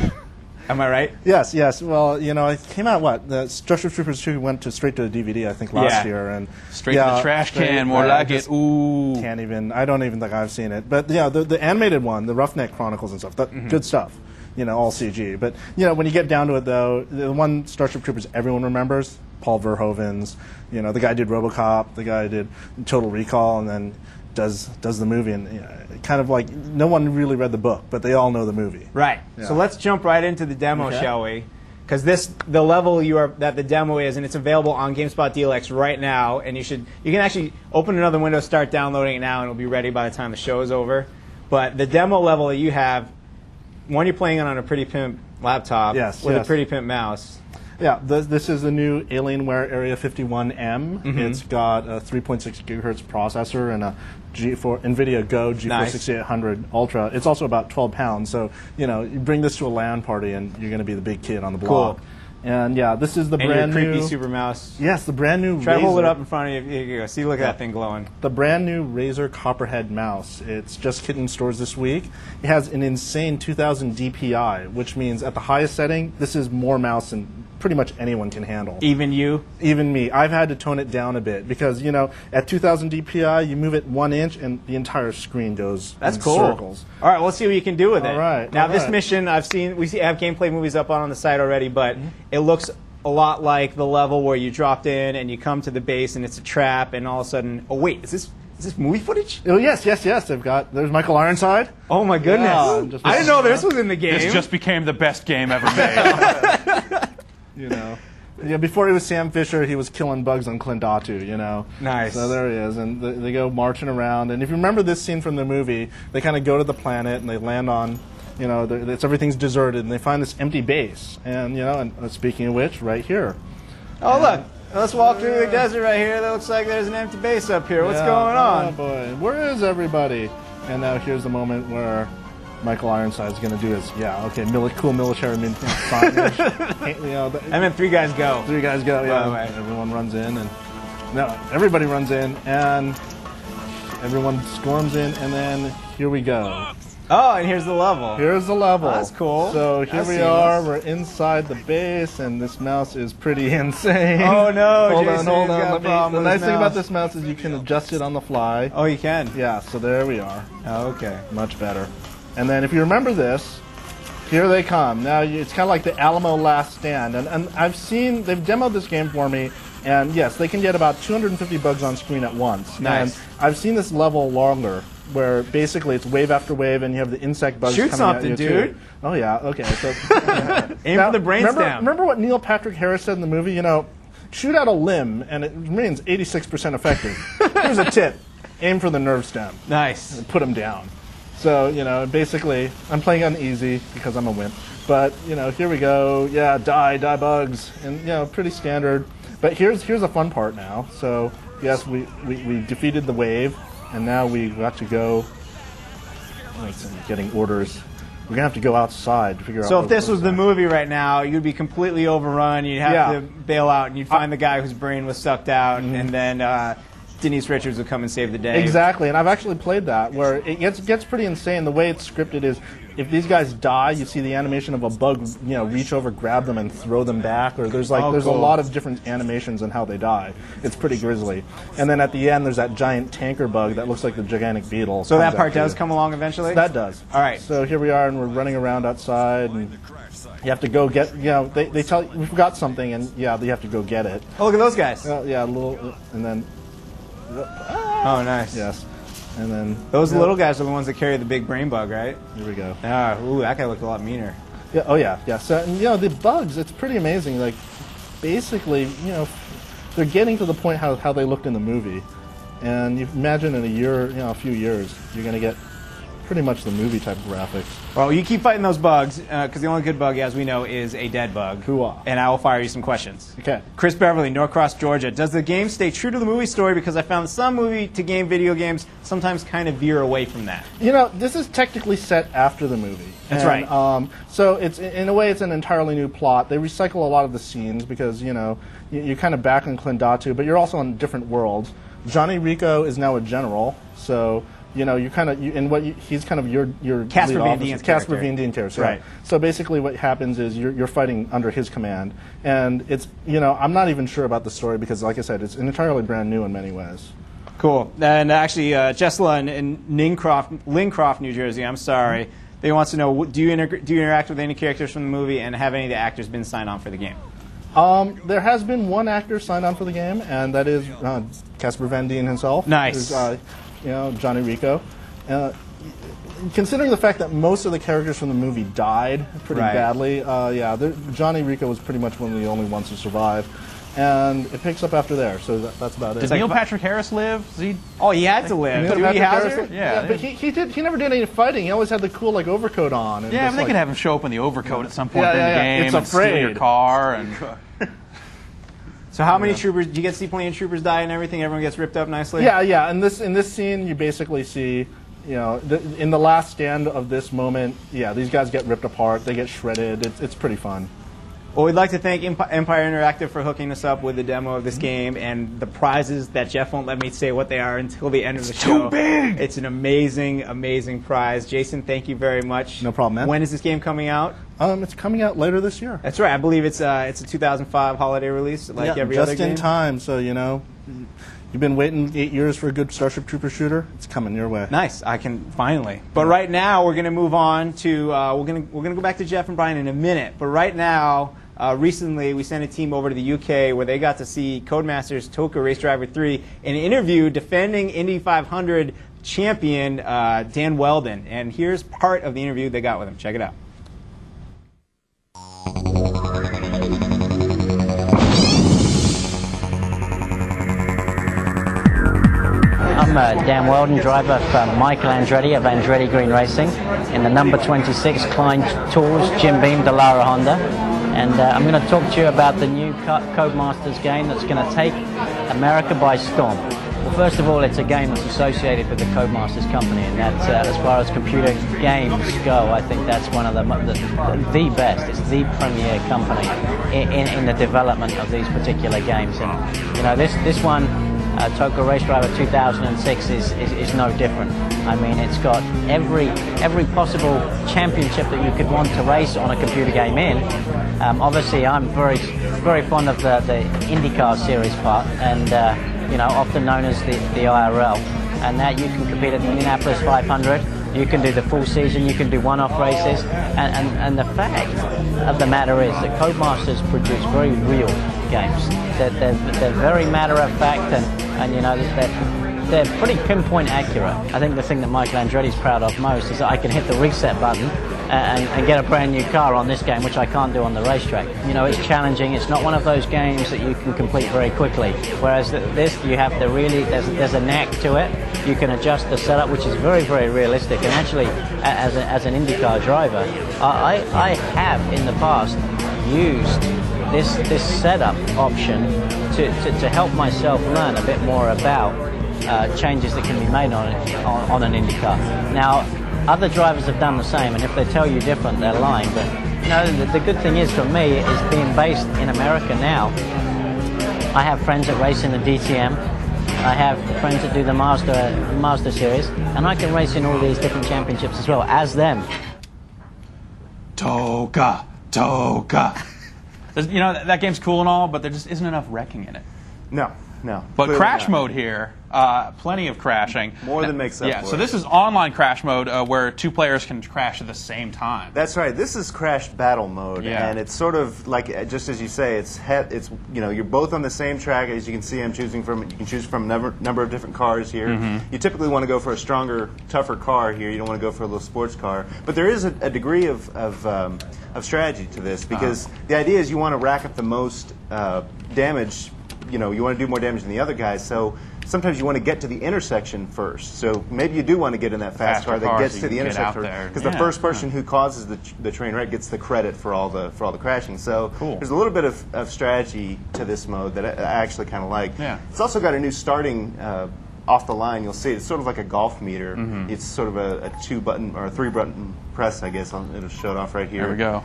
Am I right? Yes. Well, it came out, the Starship Troopers 2 went straight to the DVD, I think, last year. And straight to the trash can, more like it. Ooh. I don't even think I've seen it. But, the animated one, the Roughneck Chronicles and stuff, good stuff. All CG. But, when you get down to it, though, the one Starship Troopers everyone remembers, Paul Verhoeven's, the guy did RoboCop, the guy did Total Recall, and then does the movie, and kind of like no one really read the book, but they all know the movie. Right. Yeah. So let's jump right into the demo, shall we? Because the level that the demo is, and it's available on GameSpot DLX right now, and you can actually open another window, start downloading it now, and it'll be ready by the time the show is over. But the demo level that you have, one, you're playing it on a Pretty Pimp laptop with a Pretty Pimp mouse. Yeah, this is the new Alienware Area 51M. Mm-hmm. It's got a 3.6 gigahertz processor and a NVIDIA Go GeForce 6800 Ultra. It's also about 12 pounds, so you bring this to a LAN party and you're going to be the big kid on the block. Cool. And this is the brand your creepy new super mouse. Yes, the brand new. Try Razer. to hold it up in front of you. Here you go. See, look at that thing glowing. The brand new Razer Copperhead mouse. It's just hit in stores this week. It has an insane 2000 DPI, which means at the highest setting, this is more mouse than pretty much anyone can handle. Even you? Even me. I've had to tone it down a bit because at 2000 DPI, you move it 1 inch and the entire screen goes in circles. All right, let's see what you can do with it. All right. Now, this mission I have gameplay movies up on the site already, but it looks a lot like the level where you dropped in and you come to the base and it's a trap, and all of a sudden, oh wait, is this movie footage? Oh yes. There's Michael Ironside. Oh my goodness! Yeah, I didn't know this was in the game. This just became the best game ever made. Before he was Sam Fisher, he was killing bugs on Klindatu, Nice. So there he is, and they go marching around. And if you remember this scene from the movie, they kind of go to the planet and they land on, everything's deserted, and they find this empty base. And, and speaking of which, right here. Oh, look. Let's walk through the desert right here. That looks like there's an empty base up here. What's going on? Oh, boy. Where is everybody? And now here's the moment where Michael Ironside's going to do his, cool military signage. And then 3 guys go. 3 guys go, yeah. By the way. Everyone runs in, and everybody runs in, and everyone storms in, and then here we go. Oh, and here's the level. Here's the level. Oh, that's cool. So here we are. We're inside the base, and this mouse is pretty insane. Oh no! Hold Jason on. The nice thing about this this mouse is you can adjust it on the fly. Oh, you can? Yeah. So there we are. Oh, okay. Much better. And then if you remember this, here they come. Now it's kind of like the Alamo Last Stand, and they've demoed this game for me. And yes, they can get about 250 bugs on screen at once. Nice. And I've seen this level longer, where basically it's wave after wave, and you have the insect bugs Shoot coming something, at you dude. too. Oh yeah, okay. So aim for the brainstem. Remember what Neil Patrick Harris said in the movie? Shoot out a limb, and it remains 86% effective. Here's a tip: aim for the nerve stem. Nice. And put them down. So basically, I'm playing on easy because I'm a wimp. But here we go. Yeah, die bugs, and pretty standard. But here's a fun part now. So yes, we defeated the wave, and now we got to go. Getting orders. We're gonna have to go outside to figure out. So if this was the movie right now, you'd be completely overrun. You'd have to bail out, and you'd find the guy whose brain was sucked out, and then Denise Richards would come and save the day. Exactly, and I've actually played that where it gets pretty insane. The way it's scripted is, if these guys die, you see the animation of a bug, reach over, grab them, and throw them back. Or there's a lot of different animations on how they die. It's pretty grisly. And then at the end, there's that giant tanker bug that looks like the gigantic beetle. So that part does come along eventually. That does. All right. So here we are, and we're running around outside, and you have to go get. They tell you we forgot something, and you have to go get it. Oh, look at those guys. Yeah, a little, and then. Oh, nice. Yes. And then those little guys are the ones that carry the big brain bug, right? Here we go. Ooh, that guy looked a lot meaner. Yeah. Oh yeah. Yeah. So the bugs, it's pretty amazing. Like, basically, they're getting to the point how they looked in the movie, and you imagine in a few years, you're gonna get pretty much the movie type of graphics. Well, you keep fighting those bugs, because the only good bug, as we know, is a dead bug. Hoo-ah. And I will fire you some questions. Okay. Chris Beverly, Norcross, Georgia. Does the game stay true to the movie story? Because I found some movie-to-game video games sometimes kind of veer away from that. This is technically set after the movie. That's right. So it's in a way it's an entirely new plot. They recycle a lot of the scenes because you're kind of back in Klindatu, but you're also in different worlds. Johnny Rico is now a general, so. He's kind of your Casper lead Van officer. Dien's Casper Van Dien character. Right. So basically, what happens is you're fighting under his command, and it's I'm not even sure about the story because, like I said, it's entirely brand new in many ways. Cool. And actually, Jesla in Lincroft, New Jersey. I'm sorry. They wants to know: do you interact with any characters from the movie, and have any of the actors been signed on for the game? There has been one actor signed on for the game, and that is Casper Van Dien himself. Nice. Who's, Johnny Rico. Considering the fact that most of the characters from the movie died pretty badly, Johnny Rico was pretty much one of the only ones to survive. And it picks up after there, so that's about it. Does Neil Patrick Harris live? He had to live. Dewey Hauser? Yeah, but he never did any fighting. He always had the cool overcoat on. And but they could have him show up in the overcoat at some point in the game It's and steal your car. And So how many troopers? Do you get to see plenty of troopers die and everything? Everyone gets ripped up nicely? Yeah. In this scene, you basically see, in the last stand of this moment, these guys get ripped apart. They get shredded. It's pretty fun. Well, we'd like to thank Empire Interactive for hooking us up with the demo of this game and the prizes that Jeff won't let me say what they are until the end of the show. Too big! It's an amazing, amazing prize. Jason, thank you very much. No problem, man. When is this game coming out? It's coming out later this year. That's right. I believe it's a 2005 holiday release, like every other game. Just in time, so you've been waiting 8 years for a good Starship Troopers shooter. It's coming your way. Nice. I can finally. But right now, we're going to move on to we're going to go back to Jeff and Brian in a minute. But right now. Recently, we sent a team over to the UK where they got to see Codemasters Toka Race Driver 3 and interview defending Indy 500 champion Dan Weldon. And here's part of the interview they got with him. Check it out. I'm Dan Weldon, driver for Michael Andretti of Andretti Green Racing in the number 26 Klein Tools Jim Beam Dallara Honda. And I'm going to talk to you about the new Codemasters game that's going to take America by storm. Well, first of all, it's a game that's associated with the Codemasters company, and that's, as far as computer games go, I think that's one of the best. It's the premier company in the development of these particular games. And you know, this one, Tokyo Race Driver 2006 is no different. I mean, it's got every possible championship that you could want to race on a computer game in. Obviously, I'm very fond of the IndyCar series part, and you know, often known as the IRL, and that you can compete at the Indianapolis 500. You can do the full season, you can do one-off races, and the fact of the matter is that Codemasters produce very real games. They're very matter-of-fact, and you know, they're pretty pinpoint accurate. I think the thing that Michael Andretti's proud of most is that I can hit the reset button and get a brand new car on this game, which I can't do on the racetrack. You know, it's challenging. It's not one of those games that you can complete very quickly. Whereas this, you have to really, there's a knack to it. You can adjust the setup, which is very, very realistic. And actually, as an IndyCar driver, I have in the past used this setup option to help myself learn a bit more about changes that can be made on an IndyCar. Now, other drivers have done the same, and if they tell you different, they're lying. But you know, the good thing is for me is being based in America now. I have friends that race in the DTM. I have friends that do the Master Series, and I can race in all these different championships as well as them. Toka. You know, that game's cool and all, but there just isn't enough wrecking in it. No. But crash mode here, plenty of crashing. More than makes up for it. So this is online crash mode where two players can crash at the same time. That's right. This is crash battle mode, and it's sort of like, just as you say, it's you know, you're both on the same track. As you can see, you can choose from a number of different cars here. Mm-hmm. You typically want to go for a stronger, tougher car here. You don't want to go for a little sports car. But there is a degree of strategy to this, because the idea is you want to rack up the most damage. You know, you want to do more damage than the other guys, so sometimes you want to get to the intersection first. So maybe you do want to get in that fast car that gets to the intersection, because the first person who causes the train wreck gets the credit for all the crashing. So there's a little bit of strategy to this mode that I actually kind of like. Yeah. It's also got a new starting off the line. You'll see it's sort of like a golf meter. Mm-hmm. It's sort of a 2-button or a 3-button press, I guess. It'll show it off right here. There we go.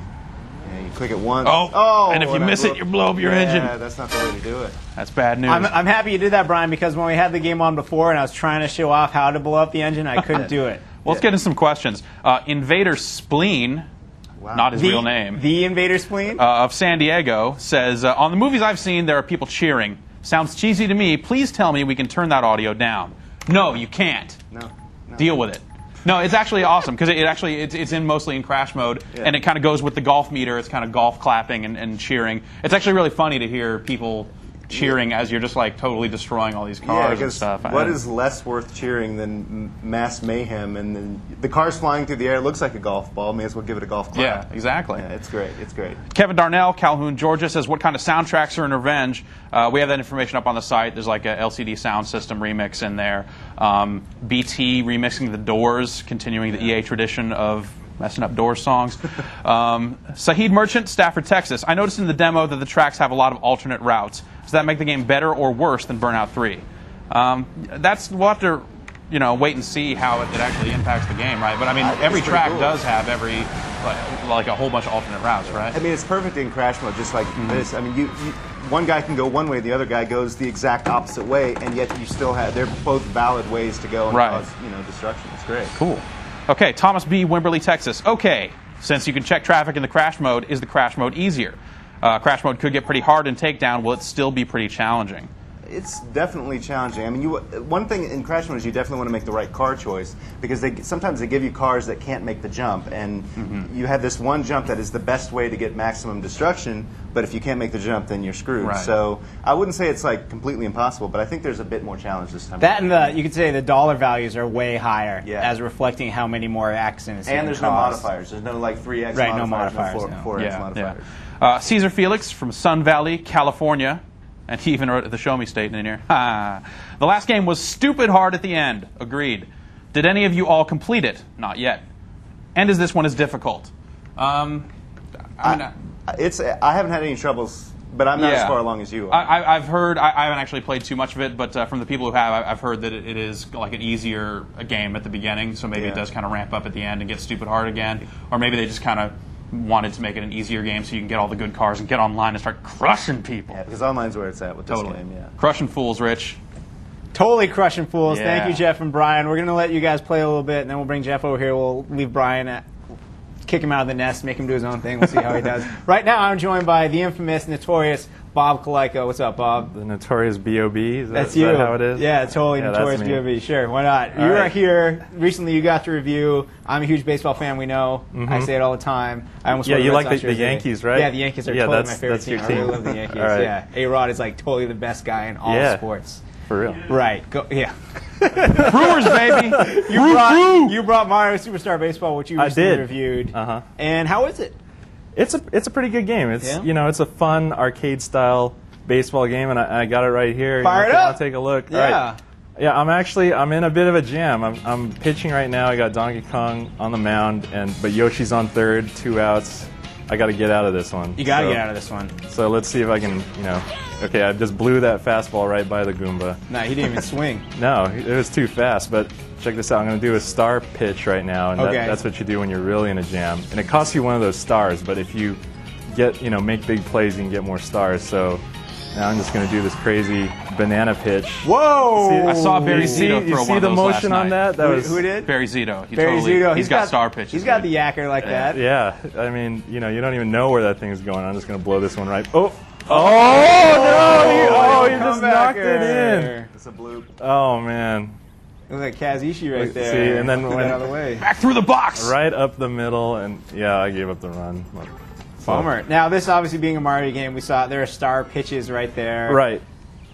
Yeah, you click it once. And if you miss it, you blow up your engine. Yeah, that's not the way to do it. That's bad news. I'm happy you did that, Brian, because when we had the game on before and I was trying to show off how to blow up the engine, I couldn't do it. Well, let's get into some questions. Invader Spleen, not his real name. The Invader Spleen? Of San Diego says, on the movies I've seen, there are people cheering. Sounds cheesy to me. Please tell me we can turn that audio down. No, you can't. No. Deal with it. No, it's actually awesome, because it's in mostly in crash mode, and it kind of goes with the golf meter. It's kind of golf clapping and cheering. It's actually really funny to hear people cheering as you're just like totally destroying all these cars and stuff. What is less worth cheering than mass mayhem? And then the car's flying through the air. It looks like a golf ball. May as well give it a golf clap. Yeah, exactly. Yeah, it's great. It's great. Kevin Darnell, Calhoun, Georgia, says, what kind of soundtracks are in Revenge? We have that information up on the site. There's like a LCD sound system remix in there. BT remixing The Doors, continuing the EA tradition of messing up Doors songs. Sahid Merchant, Stafford, Texas. I noticed in the demo that the tracks have a lot of alternate routes. Does that make the game better or worse than Burnout 3? We'll have to, wait and see how it actually impacts the game, right? But I mean, every track does have like a whole bunch of alternate routes, right? I mean, it's perfect in crash mode, just like this. I mean, one guy can go one way, the other guy goes the exact opposite way, and yet you still have, they're both valid ways to go and cause, destruction. It's great. Cool. Okay, Thomas B., Wimberley, Texas. Okay, since you can check traffic in the crash mode, is the crash mode easier? Crash mode could get pretty hard in takedown. Will it still be pretty challenging? It's definitely challenging. I mean, one thing in crash mode is you definitely want to make the right car choice, because sometimes they give you cars that can't make the jump, and you have this one jump that is the best way to get maximum destruction, but if you can't make the jump, then you're screwed. Right. So I wouldn't say it's like completely impossible, but I think there's a bit more challenge this time. That and you could say the dollar values are way higher, as reflecting how many more accidents. And there's no modifiers. There's no like 3x right, modifiers, no no 4x modifiers. Yeah. Caesar Felix from Sun Valley, California. And he even wrote the Show Me State in here. The last game was stupid hard at the end. Agreed. Did any of you all complete it? Not yet. And is this one as difficult? I haven't had any troubles But I'm not as far along as you are. I've heard, I haven't actually played too much of it, but from the people who have, I've heard that it is like an easier game at the beginning, so maybe it does kind of ramp up at the end and get stupid hard again. Or maybe they just kind of wanted to make it an easier game so you can get all the good cars and get online and start crushing people. Yeah, because online's where it's at with this game, yeah. Crushing fools, Rich. Totally crushing fools. Yeah. Thank you, Jeff and Brian. We're going to let you guys play a little bit, and then we'll bring Jeff over here. We'll leave Brian kick him out of the nest, make him do his own thing. We'll see how he does. Right now, I'm joined by the infamous, notorious Bob Colayco. What's up, Bob? The notorious B.O.B.? That's is you. that how it is? Yeah, totally notorious B.O.B. Sure, why not? You were here recently. You got to review. I'm a huge baseball fan. We know. I say it all the time. I almost you like the Yankees, right? Yeah, the Yankees are totally my favorite team. I really love the Yankees. Right. Yeah, A-Rod is like totally the best guy in all sports. For real. Right. Yeah. Brewers, baby. You brought Mario Superstar Baseball, which you recently reviewed. And how is it? It's a pretty good game. It's it's a fun arcade style baseball game, and I got it right here. Fire it up. I'll take a look. Yeah. All right. Yeah, I'm in a bit of a jam. I'm pitching right now. I got Donkey Kong on the mound, but Yoshi's on third, 2 outs. I got to get out of this one. You got to get out of this one. So let's see if I can, Okay, I just blew that fastball right by the Goomba. No, he didn't even swing. No, it was too fast, but check this out. I'm going to do a star pitch right now, and that's what you do when you're really in a jam. And it costs you one of those stars, but if you get, make big plays, you can get more stars. So now I'm just going to do this crazy banana pitch. Whoa! I saw Barry Zito throw one of those. You see the motion on that? Who did? Barry Zito. Barry Zito. He's got star pitches. He's got the yacker like that. Yeah. I mean, you don't even know where that thing's going. I'm just going to blow this one right. Oh, no! He just knocked it in. It's a bloop. Oh, man. Look like Kazishi right there. See, and then went out of the way. Back through the box! Right up the middle, and I gave up the run. Bummer. Now, this obviously being a Mario game, we saw there are star pitches right there. Right.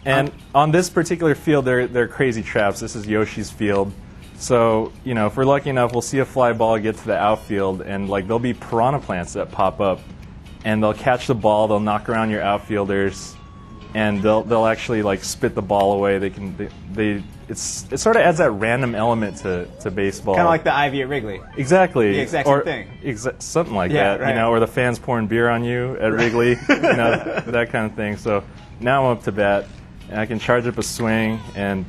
And on this particular field, they're crazy traps. This is Yoshi's field. So, if we're lucky enough, we'll see a fly ball get to the outfield, and there'll be piranha plants that pop up, and they'll catch the ball, they'll knock around your outfielders, and they'll actually spit the ball away. It sort of adds that random element to baseball. Kind of like the Ivy at Wrigley. Exactly. The exact same thing. Something like that. Right. Or the fans pouring beer on you at Wrigley. That kind of thing. So now I'm up to bat, and I can charge up a swing and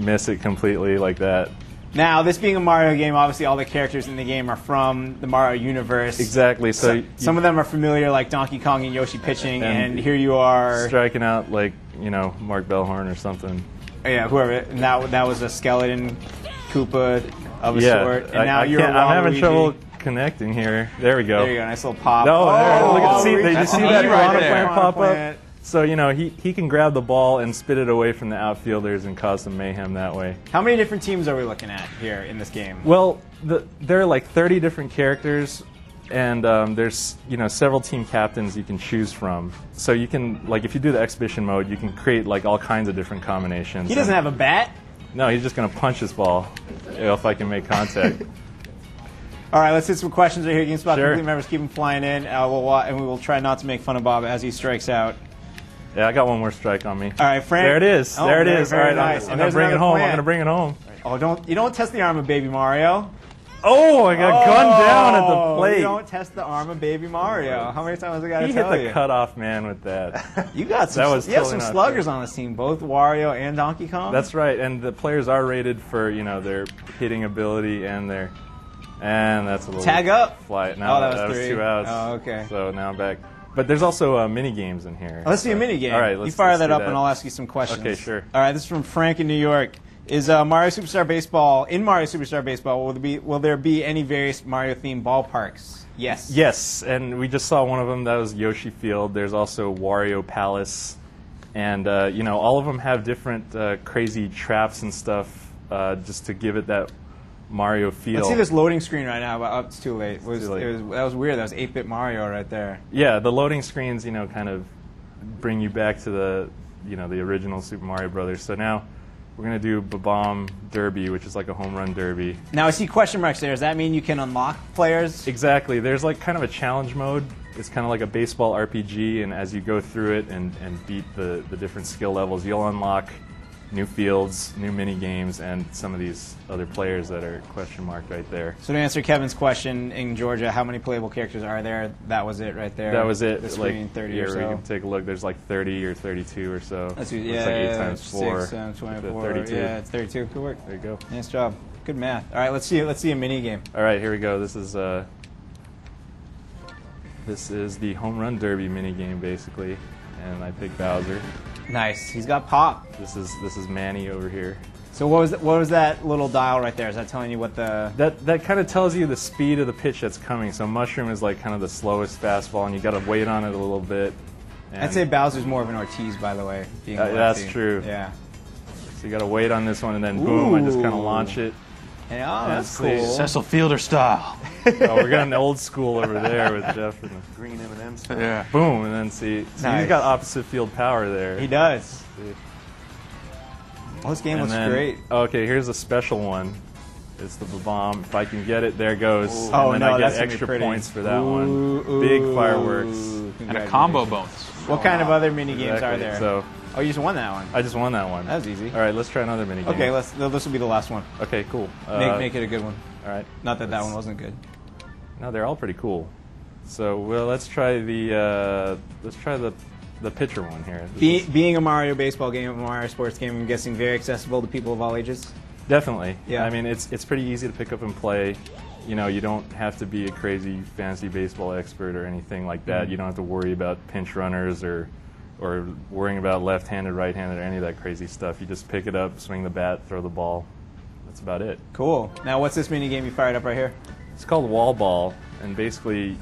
miss it completely like that. Now, this being a Mario game, obviously all the characters in the game are from the Mario universe. Exactly. So some of them are familiar, like Donkey Kong and Yoshi pitching, and here you are striking out like Mark Bellhorn or something. Yeah, whoever. And that was a skeleton Koopa of a sort. And now you're I'm having trouble connecting here. There we go. There you go. Nice little pop. No, look at did you see that piranha plant pop up? So, he can grab the ball and spit it away from the outfielders and cause some mayhem that way. How many different teams are we looking at here in this game? Well, there are 30 different characters, and there's, several team captains you can choose from. So you can, if you do the exhibition mode, you can create, all kinds of different combinations. He doesn't have a bat? No, he's just going to punch his ball if I can make contact. All right, let's hit some questions right here. GameSpot Sure. complete members, keep them flying in, and we will try not to make fun of Bob as he strikes out. Yeah, I got one more strike on me. All right, Frank. There it is. Oh, there it is. Very All right, nice. I'm going to bring it home. I'm going to bring it home. Oh, you don't test the arm of Baby Mario. Oh, I got gunned down at the plate. You don't test the arm of Baby Mario. How many times have I got to tell you? He hit the cutoff man with that. You got some. You have some sluggers on this team, both Wario and Donkey Kong. That's right, and the players are rated for their hitting ability and their. And that's a little tag up. Flight. No, that was 2 outs. Oh, okay. So now I'm back. But there's also mini games in here. Let's see a mini game. All right, you fire that up, and I'll ask you some questions. Okay, sure. All right, this is from Frank in New York. Is Mario Superstar Baseball in Mario Superstar Baseball? Will there be any various Mario-themed ballparks? Yes. Yes, and we just saw one of them. That was Yoshi Field. There's also Wario Palace, and all of them have different crazy traps and stuff just to give it that Mario feel. Let's see this loading screen right now, but it's too late. That was weird. That was 8-bit Mario right there. Yeah, the loading screens, kind of bring you back to the original Super Mario Brothers. So now we're going to do Ba-Bomb Derby, which is like a home run derby. Now I see question marks there. Does that mean you can unlock players? Exactly. There's kind of a challenge mode. It's kind of like a baseball RPG, and as you go through it and beat the different skill levels, you'll unlock new fields, new mini games, and some of these other players that are question marked right there. So to answer Kevin's question, in Georgia, how many playable characters are there? That was it right there. That was it. The screen, 30 or so. We can take a look. There's like 30 or 32 or so. That's Looks like 8 times 4. 6, 7, 24. 32. Yeah, it's 32. Good work. There you go. Nice job. Good math. All right, let's see a mini game. All right, here we go. This is the home run derby mini game basically, and I picked Bowser. Nice. He's got pop. This is Manny over here. So what was that little dial right there? Is that telling you what the... That kind of tells you the speed of the pitch that's coming. So Mushroom is like kind of the slowest fastball, and you got to wait on it a little bit. I'd say Bowser's more of an Ortiz, by the way. Being a that's lefty. true. Yeah. So you got to wait on this one, and then boom, I just kind of launch it. And, that's cool. Cecil Fielder style. Oh, we're getting old school over there with Jeff and the green M&M's. Yeah. Boom, and then see he's got opposite field power there. He does. Well, this game looks great. Okay, here's a special one. It's the bomb. If I can get it, there goes. Oh, and then I get extra points for that one. Big fireworks. And a combo bonus. What kind of other mini games are there? So, oh, you just won that one. I just won that one. That was easy. All right, let's try another mini game. Okay, this will be the last one. Okay, cool. Make it a good one. All right. Not that one wasn't good. No, they're all pretty cool. So, well, let's try the pitcher one here. Being a Mario baseball game, a Mario sports game, I'm guessing very accessible to people of all ages. Definitely. Yeah. I mean, it's pretty easy to pick up and play. You know, you don't have to be a crazy fantasy baseball expert or anything like that. You don't have to worry about pinch runners or worrying about left-handed, right-handed, or any of that crazy stuff. You just pick it up, swing the bat, throw the ball. That's about it. Cool. Now, what's this mini game you fired up right here? It's called Wall Ball, and basically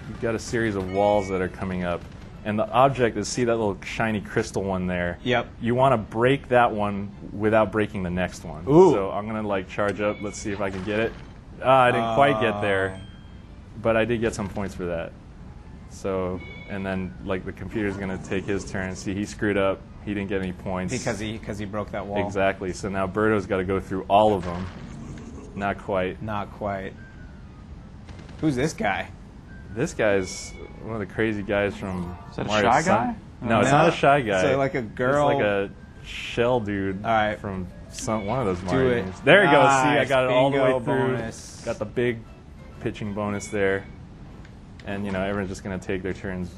you've got a series of walls that are coming up. And the object is, see that little shiny crystal one there? Yep. You want to break that one without breaking the next one. Ooh. So I'm going to like charge up. Let's see if I can get it. I didn't quite get there, but I did get some points for that. So, and then like the computer's going to take his turn. See, he screwed up. He didn't get any points. Because he broke that wall. Exactly. So now Birdo's got to go through all of them. Not quite. Not quite. Who's this guy? This guy's one of the crazy guys from Is that a Mario shy Sun. guy? No, it's not a shy guy. So like a girl. It's like a shell dude from one of those Mario it. games. There you go. See, I got it all the way Bingo through. bonus. Got the big pitching bonus there. And, you know, everyone's just going to take their turns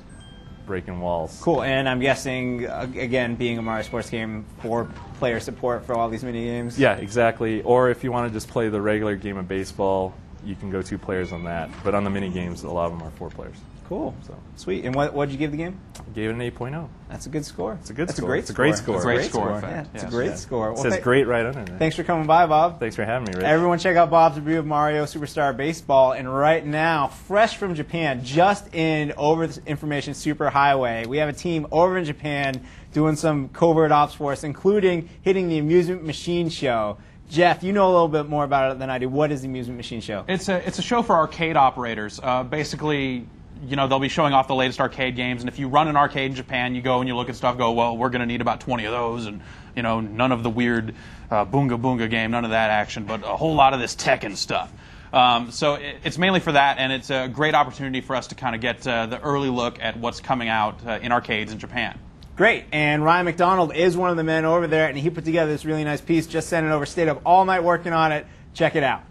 breaking walls. Cool, and I'm guessing, again, being a Mario sports game, 4-player support for all these mini games. Yeah, exactly. Or if you want to just play the regular game of baseball, you can go 2 players on that. But on the mini games, a lot of them are 4 players. Cool. So sweet. And what did you give the game? Gave it an 8.0. That's a good score. It's a good score. Great It's a great score. It's a great score, score. in fact. Yeah, it's Yes. a great score. It says great right under there. Thanks for coming by, Bob. Thanks for having me, Rich. Everyone check out Bob's review of Mario Superstar Baseball. And right now, fresh from Japan, just in over the information superhighway, we have a team over in Japan doing some covert ops for us, including hitting the Amusement Machine Show. Jeff, you know a little bit more about it than I do. What is the Amusement Machine Show? It's a show for arcade operators. Basically, you know, they'll be showing off the latest arcade games, and if you run an arcade in Japan, you go and you look at stuff, go, well, we're going to need about 20 of those, and, you know, none of the weird Boonga Boonga game, none of that action, but a whole lot of this Tekken stuff. So it's mainly for that, and it's a great opportunity for us to kind of get the early look at what's coming out in arcades in Japan. Great, and Ryan McDonald is one of the men over there, and he put together this really nice piece, just sent it over, stayed up all night working on it. Check it out.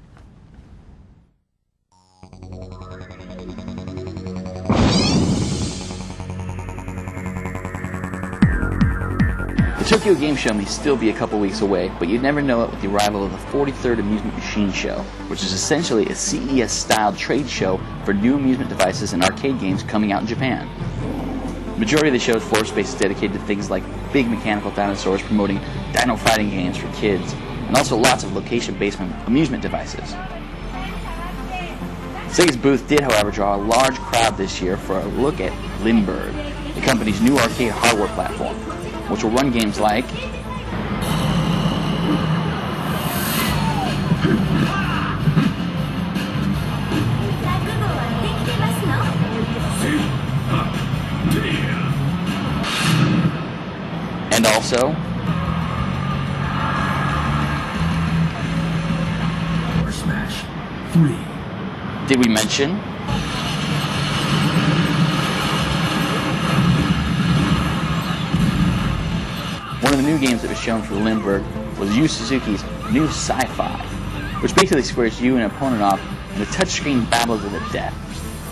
The Tokyo Game Show may still be a couple weeks away, but you'd never know it with the arrival of the 43rd Amusement Machine Show, which is essentially a CES-style trade show for new amusement devices and arcade games coming out in Japan. The majority of the show's floor space is dedicated to things like big mechanical dinosaurs promoting dino fighting games for kids, and also lots of location-based amusement devices. Sega's booth did, however, draw a large crowd this year for a look at Limburg, the company's new arcade hardware platform, which will run games like and also Smash 3. did we mention one of the of the new games that was shown for Lindbergh was Yu Suzuki's new Sci-Fi, which basically squares you and an opponent off in the touchscreen battle to the death.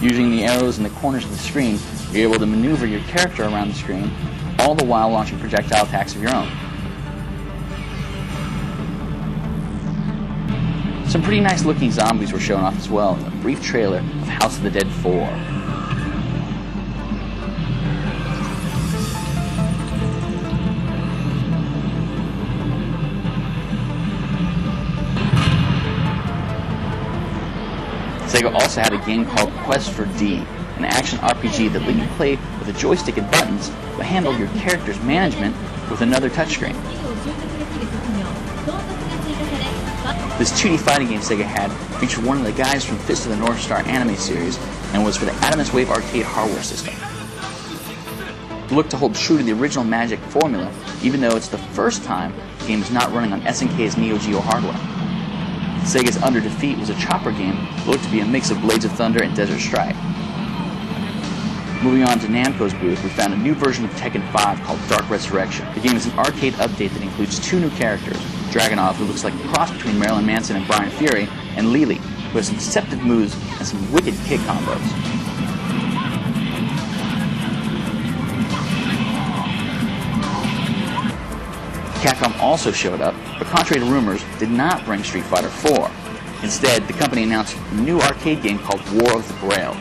Using the arrows in the corners of the screen, you're able to maneuver your character around the screen, all the while launching projectile attacks of your own. Some pretty nice looking zombies were shown off as well in a brief trailer of House of the Dead 4. Sega also had a game called Quest for D, an action RPG that let you play with a joystick and buttons, but handle your character's management with another touchscreen. This 2D fighting game Sega had featured one of the guys from Fist of the North Star anime series and was for the Adamus Wave arcade hardware system. It looked to hold true to the original Magic formula, even though it's the first time the game is not running on SNK's Neo Geo hardware. Sega's Under Defeat was a chopper game that looked to be a mix of Blades of Thunder and Desert Strike. Moving on to Namco's booth, we found a new version of Tekken 5 called Dark Resurrection. The game is an arcade update that includes 2 new characters, Dragunov, who looks like a cross between Marilyn Manson and Brian Fury, and Lily, who has some deceptive moves and some wicked kick combos. Capcom also showed up, but contrary to rumors, did not bring Street Fighter 4. Instead, the company announced a new arcade game called War of the Grail,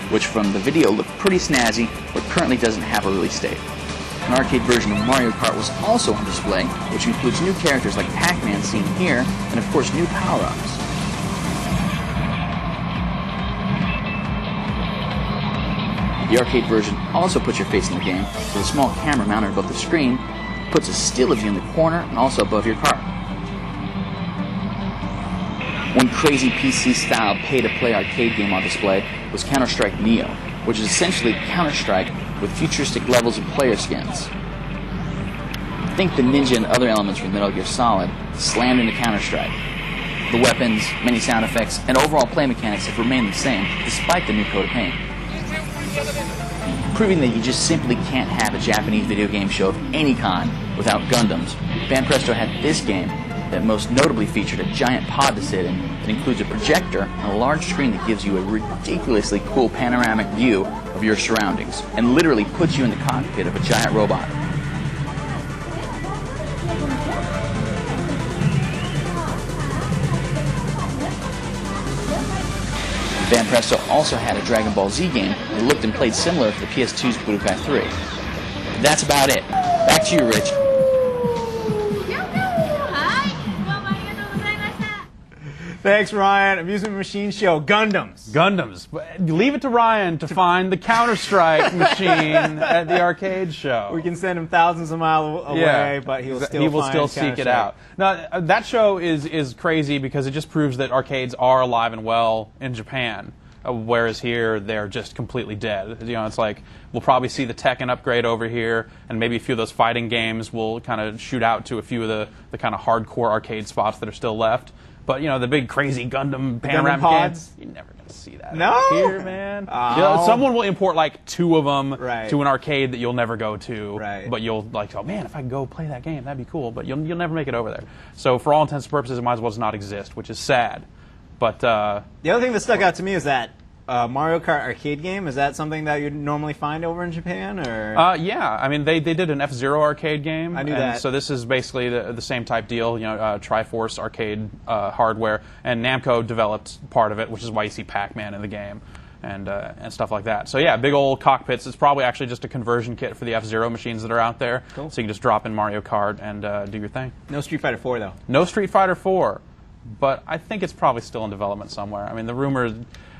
which from the video looked pretty snazzy, but currently doesn't have a release date. An arcade version of Mario Kart was also on display, which includes new characters like Pac-Man seen here, and of course new power-ups. The arcade version also puts your face in the game, with a small camera mounted above the screen, puts a still of you in the corner and also above your car. One crazy PC-style pay-to-play arcade game on display was Counter-Strike Neo, which is essentially Counter-Strike with futuristic levels and player skins. Think the ninja and other elements from Metal Gear Solid slammed into Counter-Strike. The weapons, many sound effects, and overall play mechanics have remained the same despite the new coat of paint. Proving that you just simply can't have a Japanese video game show of any kind without Gundams, Banpresto had this game that most notably featured a giant pod to sit in that includes a projector and a large screen that gives you a ridiculously cool panoramic view of your surroundings and literally puts you in the cockpit of a giant robot. Banpresto also had a Dragon Ball Z game that looked and played similar to the PS2's Budokai 3. That's about it. Back to you, Rich. Thanks, Ryan. Amusement Machine Show. Gundams. Gundams. Leave it to Ryan to find the Counter-Strike machine at the arcade show. We can send him thousands of miles away, but he will still seek it out. Now, that show is crazy because it just proves that arcades are alive and well in Japan, whereas here they're just completely dead. You know, it's like we'll probably see the Tekken upgrade over here, and maybe a few of those fighting games will kind of shoot out to a few of the kind of hardcore arcade spots that are still left. But, you know, the big crazy Gundam panoramic games, you're never going to see that here, man. Oh. You know, someone will import, like, 2 of them right. to an arcade that you'll never go to. Right. But you'll, like, oh, man, if I can go play that game, that'd be cool. But you'll never make it over there. So for all intents and purposes, it might as well just not exist, which is sad. But the other thing that stuck out to me is that Mario Kart arcade game. Is that something that you'd normally find over in Japan, or? Yeah, I mean they did an F-Zero arcade game. I knew that. So this is basically the same type deal. You know, Triforce arcade hardware, and Namco developed part of it, which is why you see Pac-Man in the game. And stuff like that. So yeah, big old cockpits. It's probably actually just a conversion kit for the F-Zero machines that are out there. Cool. So you can just drop in Mario Kart and do your thing. No Street Fighter 4 though. No Street Fighter 4, but I think it's probably still in development somewhere. I mean, the rumor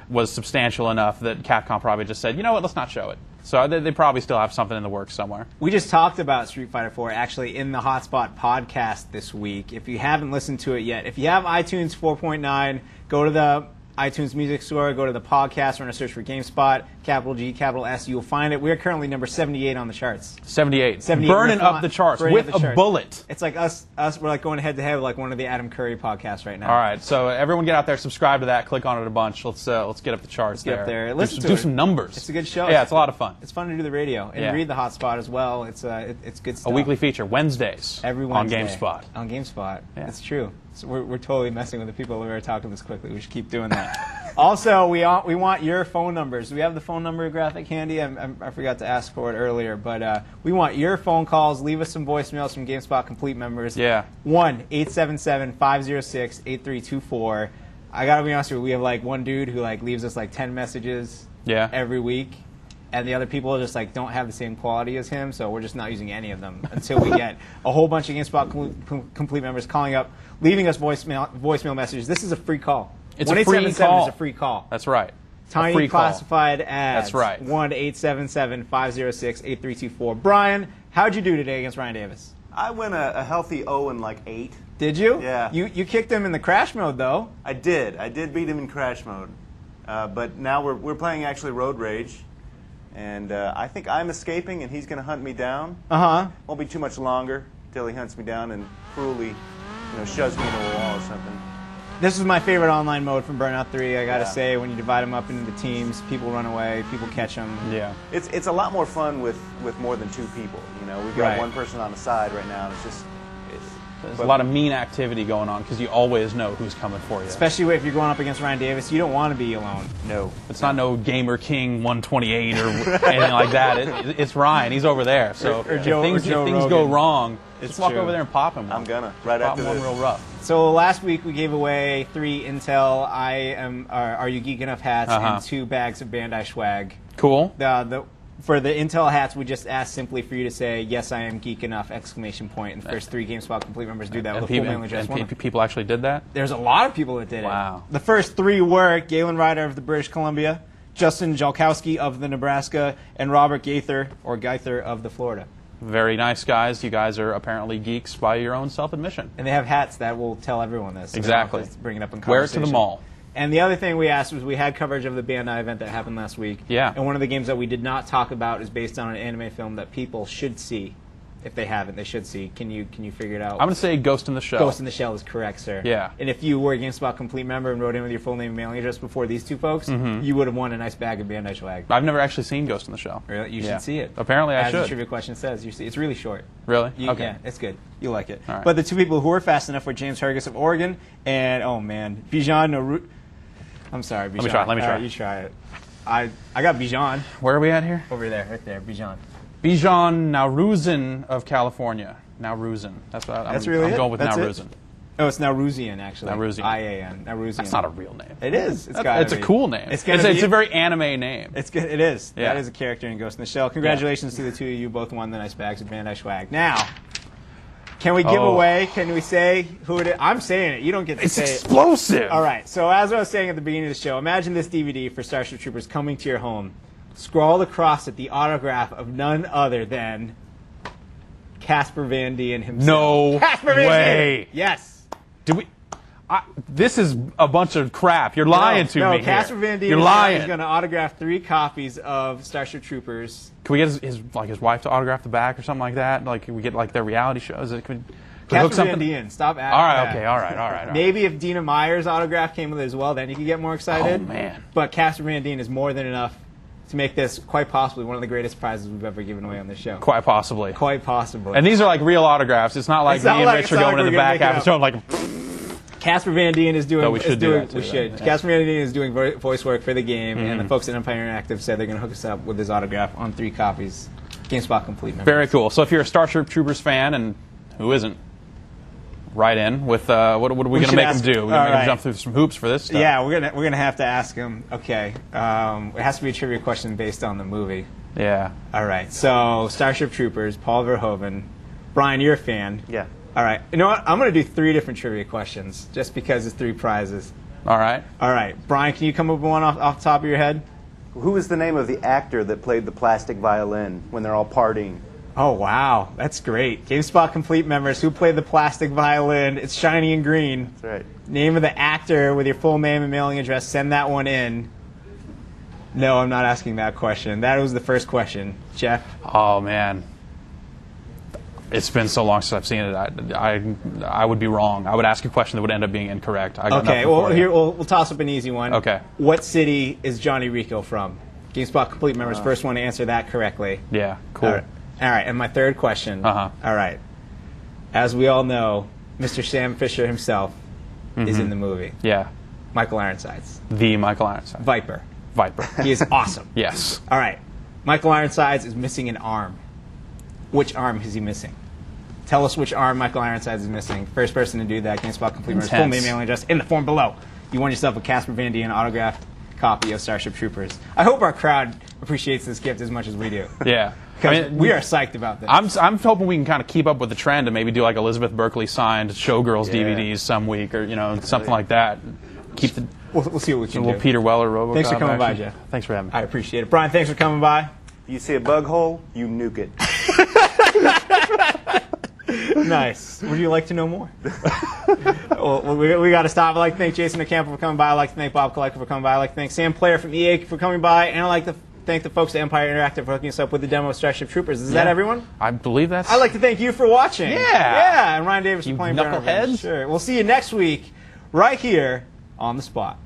was substantial enough that Capcom probably just said, you know what, let's not show it. So they probably still have something in the works somewhere. We just talked about Street Fighter 4 actually in the Hotspot podcast this week. If you haven't listened to it yet, if you have iTunes 4.9, go to the iTunes Music Store, go to the podcast, run a search for GameSpot, capital G, capital S. You'll find it. We are currently number 78 on the charts. 78. 78. Burning up the charts with a bullet. It's like us. We're like going head to head with like one of the Adam Curry podcasts right now. All right, so everyone get out there, subscribe to that, click on it a bunch. Let's get up the charts. Get up there. Listen to do it. some numbers. It's a good show. Yeah, it's a lot of fun. It's fun to do the radio and read the hotspot as well. It's good stuff. A weekly feature Wednesdays. Every Wednesday on GameSpot. On GameSpot. Yeah. It's true. So we're totally messing with the people that are talking this quickly. We should keep doing that. Also, we want your phone numbers. Do we have the phone number graphic handy? I forgot to ask for it earlier, but we want your phone calls. Leave us some voicemails from GameSpot Complete members. Yeah. 1-877-506-8324. I gotta be honest with you, we have like one dude who like leaves us like 10 messages every week. And the other people just like don't have the same quality as him, so we're just not using any of them until we get a whole bunch of GameSpot Complete members calling up, leaving us voicemail messages. This is a free call. It's a free call. Is a free call. That's right. Tiny classified ads. That's right. 1-877-506-8324. Brian, how'd you do today against Ryan Davis? I went a healthy 0-8. Did you? Yeah. You kicked him in the crash mode though. I did beat him in crash mode, but now we're playing actually Road Rage. And I think I'm escaping, and he's going to hunt me down. Won't be too much longer till he hunts me down and cruelly, shoves me into a wall or something. This is my favorite online mode from Burnout 3. I gotta say, when you divide them up into the teams, people run away, people catch them. Yeah. It's a lot more fun with more than two people. We've got one person on the side right now, and it's just. There's a lot of mean activity going on because you always know who's coming for you. Especially if you're going up against Ryan Davis, you don't want to be alone. No. It's not no Gamer King 128 or anything like that. It's Ryan. He's over there. So if things go wrong, just walk over there and pop him one. I'm gonna. Right after this. Pop him one real rough. So last week we gave away 3 Intel Are You Geek Enough hats and 2 bags of Bandai swag. Cool. For the Intel hats, we just asked simply for you to say, "Yes, I am geek enough!" And the first 3 GameSpot Complete members do that with a full mailing address. And people actually did that? There's a lot of people that did it. Wow. The first 3 were Galen Ryder of the British Columbia, Justin Jalkowski of the Nebraska, and Robert Gaither of the Florida. Very nice, guys. You guys are apparently geeks by your own self-admission. And they have hats that will tell everyone this. Exactly. Bring it up in conversation. Wear it to the mall. And the other thing we asked was we had coverage of the Bandai event that happened last week. Yeah. And one of the games that we did not talk about is based on an anime film that people should see. If they haven't, they should see. Can you figure it out? I'm going to say Ghost in the Shell. Ghost in the Shell is correct, sir. Yeah. And if you were a GameSpot Complete member and wrote in with your full name and mailing address before these 2 folks, you would have won a nice bag of Bandai swag. I've never actually seen Ghost in the Shell. Really? You should see it. Apparently I should. As the trivia question says, you see. It's really short. Really? Okay. Yeah, it's good. You like it. All right. But the 2 people who were fast enough were James Hergus of Oregon and, oh man, Bijan Naru. I'm sorry, Bijan. Let me try. You try it. I got Bijan. Where are we at here? Over there, right there, Bijan. Bijan Nowruzin of California. Nowruzin. That's what I'm going with. Nowruzin. Oh, it's Nowruzian, actually. Nowruzian. I-A-N. Nowruzian. That's not a real name. It is. It's a cool name. It's a very anime name. It is. Yeah. That is a character in Ghost in the Shell. Congratulations to the 2 of you. Both won the nice bags of Bandai swag. Now, can we give away? Can we say who it is? I'm saying it. You don't get to say it. It's explosive. All right. So as I was saying at the beginning of the show, imagine this DVD for Starship Troopers coming to your home. Scroll across it, the autograph of none other than Casper Van Dien himself. No Casper Van way. Dien. Yes. This is a bunch of crap. You're lying to me. Casper Van Dien is going to autograph 3 copies of Starship Troopers. Can we get his wife to autograph the back or something like that? Like, can we get their reality shows? Casper Van Dien, stop acting. All right, okay, all right. Maybe if Dina Meyer's autograph came with it as well, then you could get more excited. Oh man! But Casper Van Dien is more than enough to make this quite possibly one of the greatest prizes we've ever given away on this show. Quite possibly. Quite possibly. And these are like real autographs. It's not like me and Rich are going in the back half and showing like. Casper Van Dien is doing. So we should do that too. We should. Yeah. Casper Van Dien is doing voice work for the game, and the folks at Empire Interactive said they're going to hook us up with his autograph on 3 copies. GameSpot Complete members. Very cool. So if you're a Starship Troopers fan, and who isn't, write in with what are we going to make them do? We're going to make them jump through some hoops for this stuff. Yeah, we're gonna have to ask him. Okay, it has to be a trivia question based on the movie. Yeah. All right. So Starship Troopers, Paul Verhoeven. Brian, you're a fan. Yeah. All right. You know what? I'm going to do 3 different trivia questions just because it's 3 prizes. All right. All right. Brian, can you come up with one off the top of your head? Who is the name of the actor that played the plastic violin when they're all partying? Oh, wow. That's great. GameSpot Complete members, who played the plastic violin? It's shiny and green. That's right. Name of the actor with your full name and mailing address. Send that one in. No, I'm not asking that question. That was the first question. Jeff? Oh, man. It's been so long since I've seen it. I would be wrong. I would ask a question that would end up being incorrect. Okay, well, here we'll toss up an easy one. Okay. What city is Johnny Rico from? GameSpot Complete members, first one to answer that correctly. Yeah, cool. All right, and my third question. All right. As we all know, Mr. Sam Fisher himself is in the movie. Yeah. Michael Ironsides. The Michael Ironsides. Viper. He is awesome. Yes. All right. Michael Ironsides is missing an arm. Which arm is he missing? Tell us which arm Michael Ironsides is missing. First person to do that, GameSpot Complete members, full name, mailing address in the form below. You won yourself a Casper Van Dien autographed copy of Starship Troopers. I hope our crowd appreciates this gift as much as we do. Yeah. Because we are psyched about this. I'm hoping we can kind of keep up with the trend and maybe do like Elizabeth Berkley signed Showgirls DVDs some week, or something like that. Keep the. We'll see what we can do. Little Peter Weller RoboCop. Thanks for coming by, action. Jeff. Thanks for having me. I appreciate it. Brian, thanks for coming by. You see a bug hole, you nuke it. Nice. Would you like to know more? Well, we got to stop. I'd like to thank Jason Ocampo for coming by. I'd like to thank Bob Colayco for coming by. I'd like to thank Sam Player from EA for coming by. And I'd like to thank the folks at Empire Interactive for hooking us up with the demo of Starship Troopers. Is that everyone? I believe that's... I'd like to thank you for watching. Yeah. And Ryan Davis for playing Burnout Revenge. knuckleheads. Sure. We'll see you next week right here on The Spot.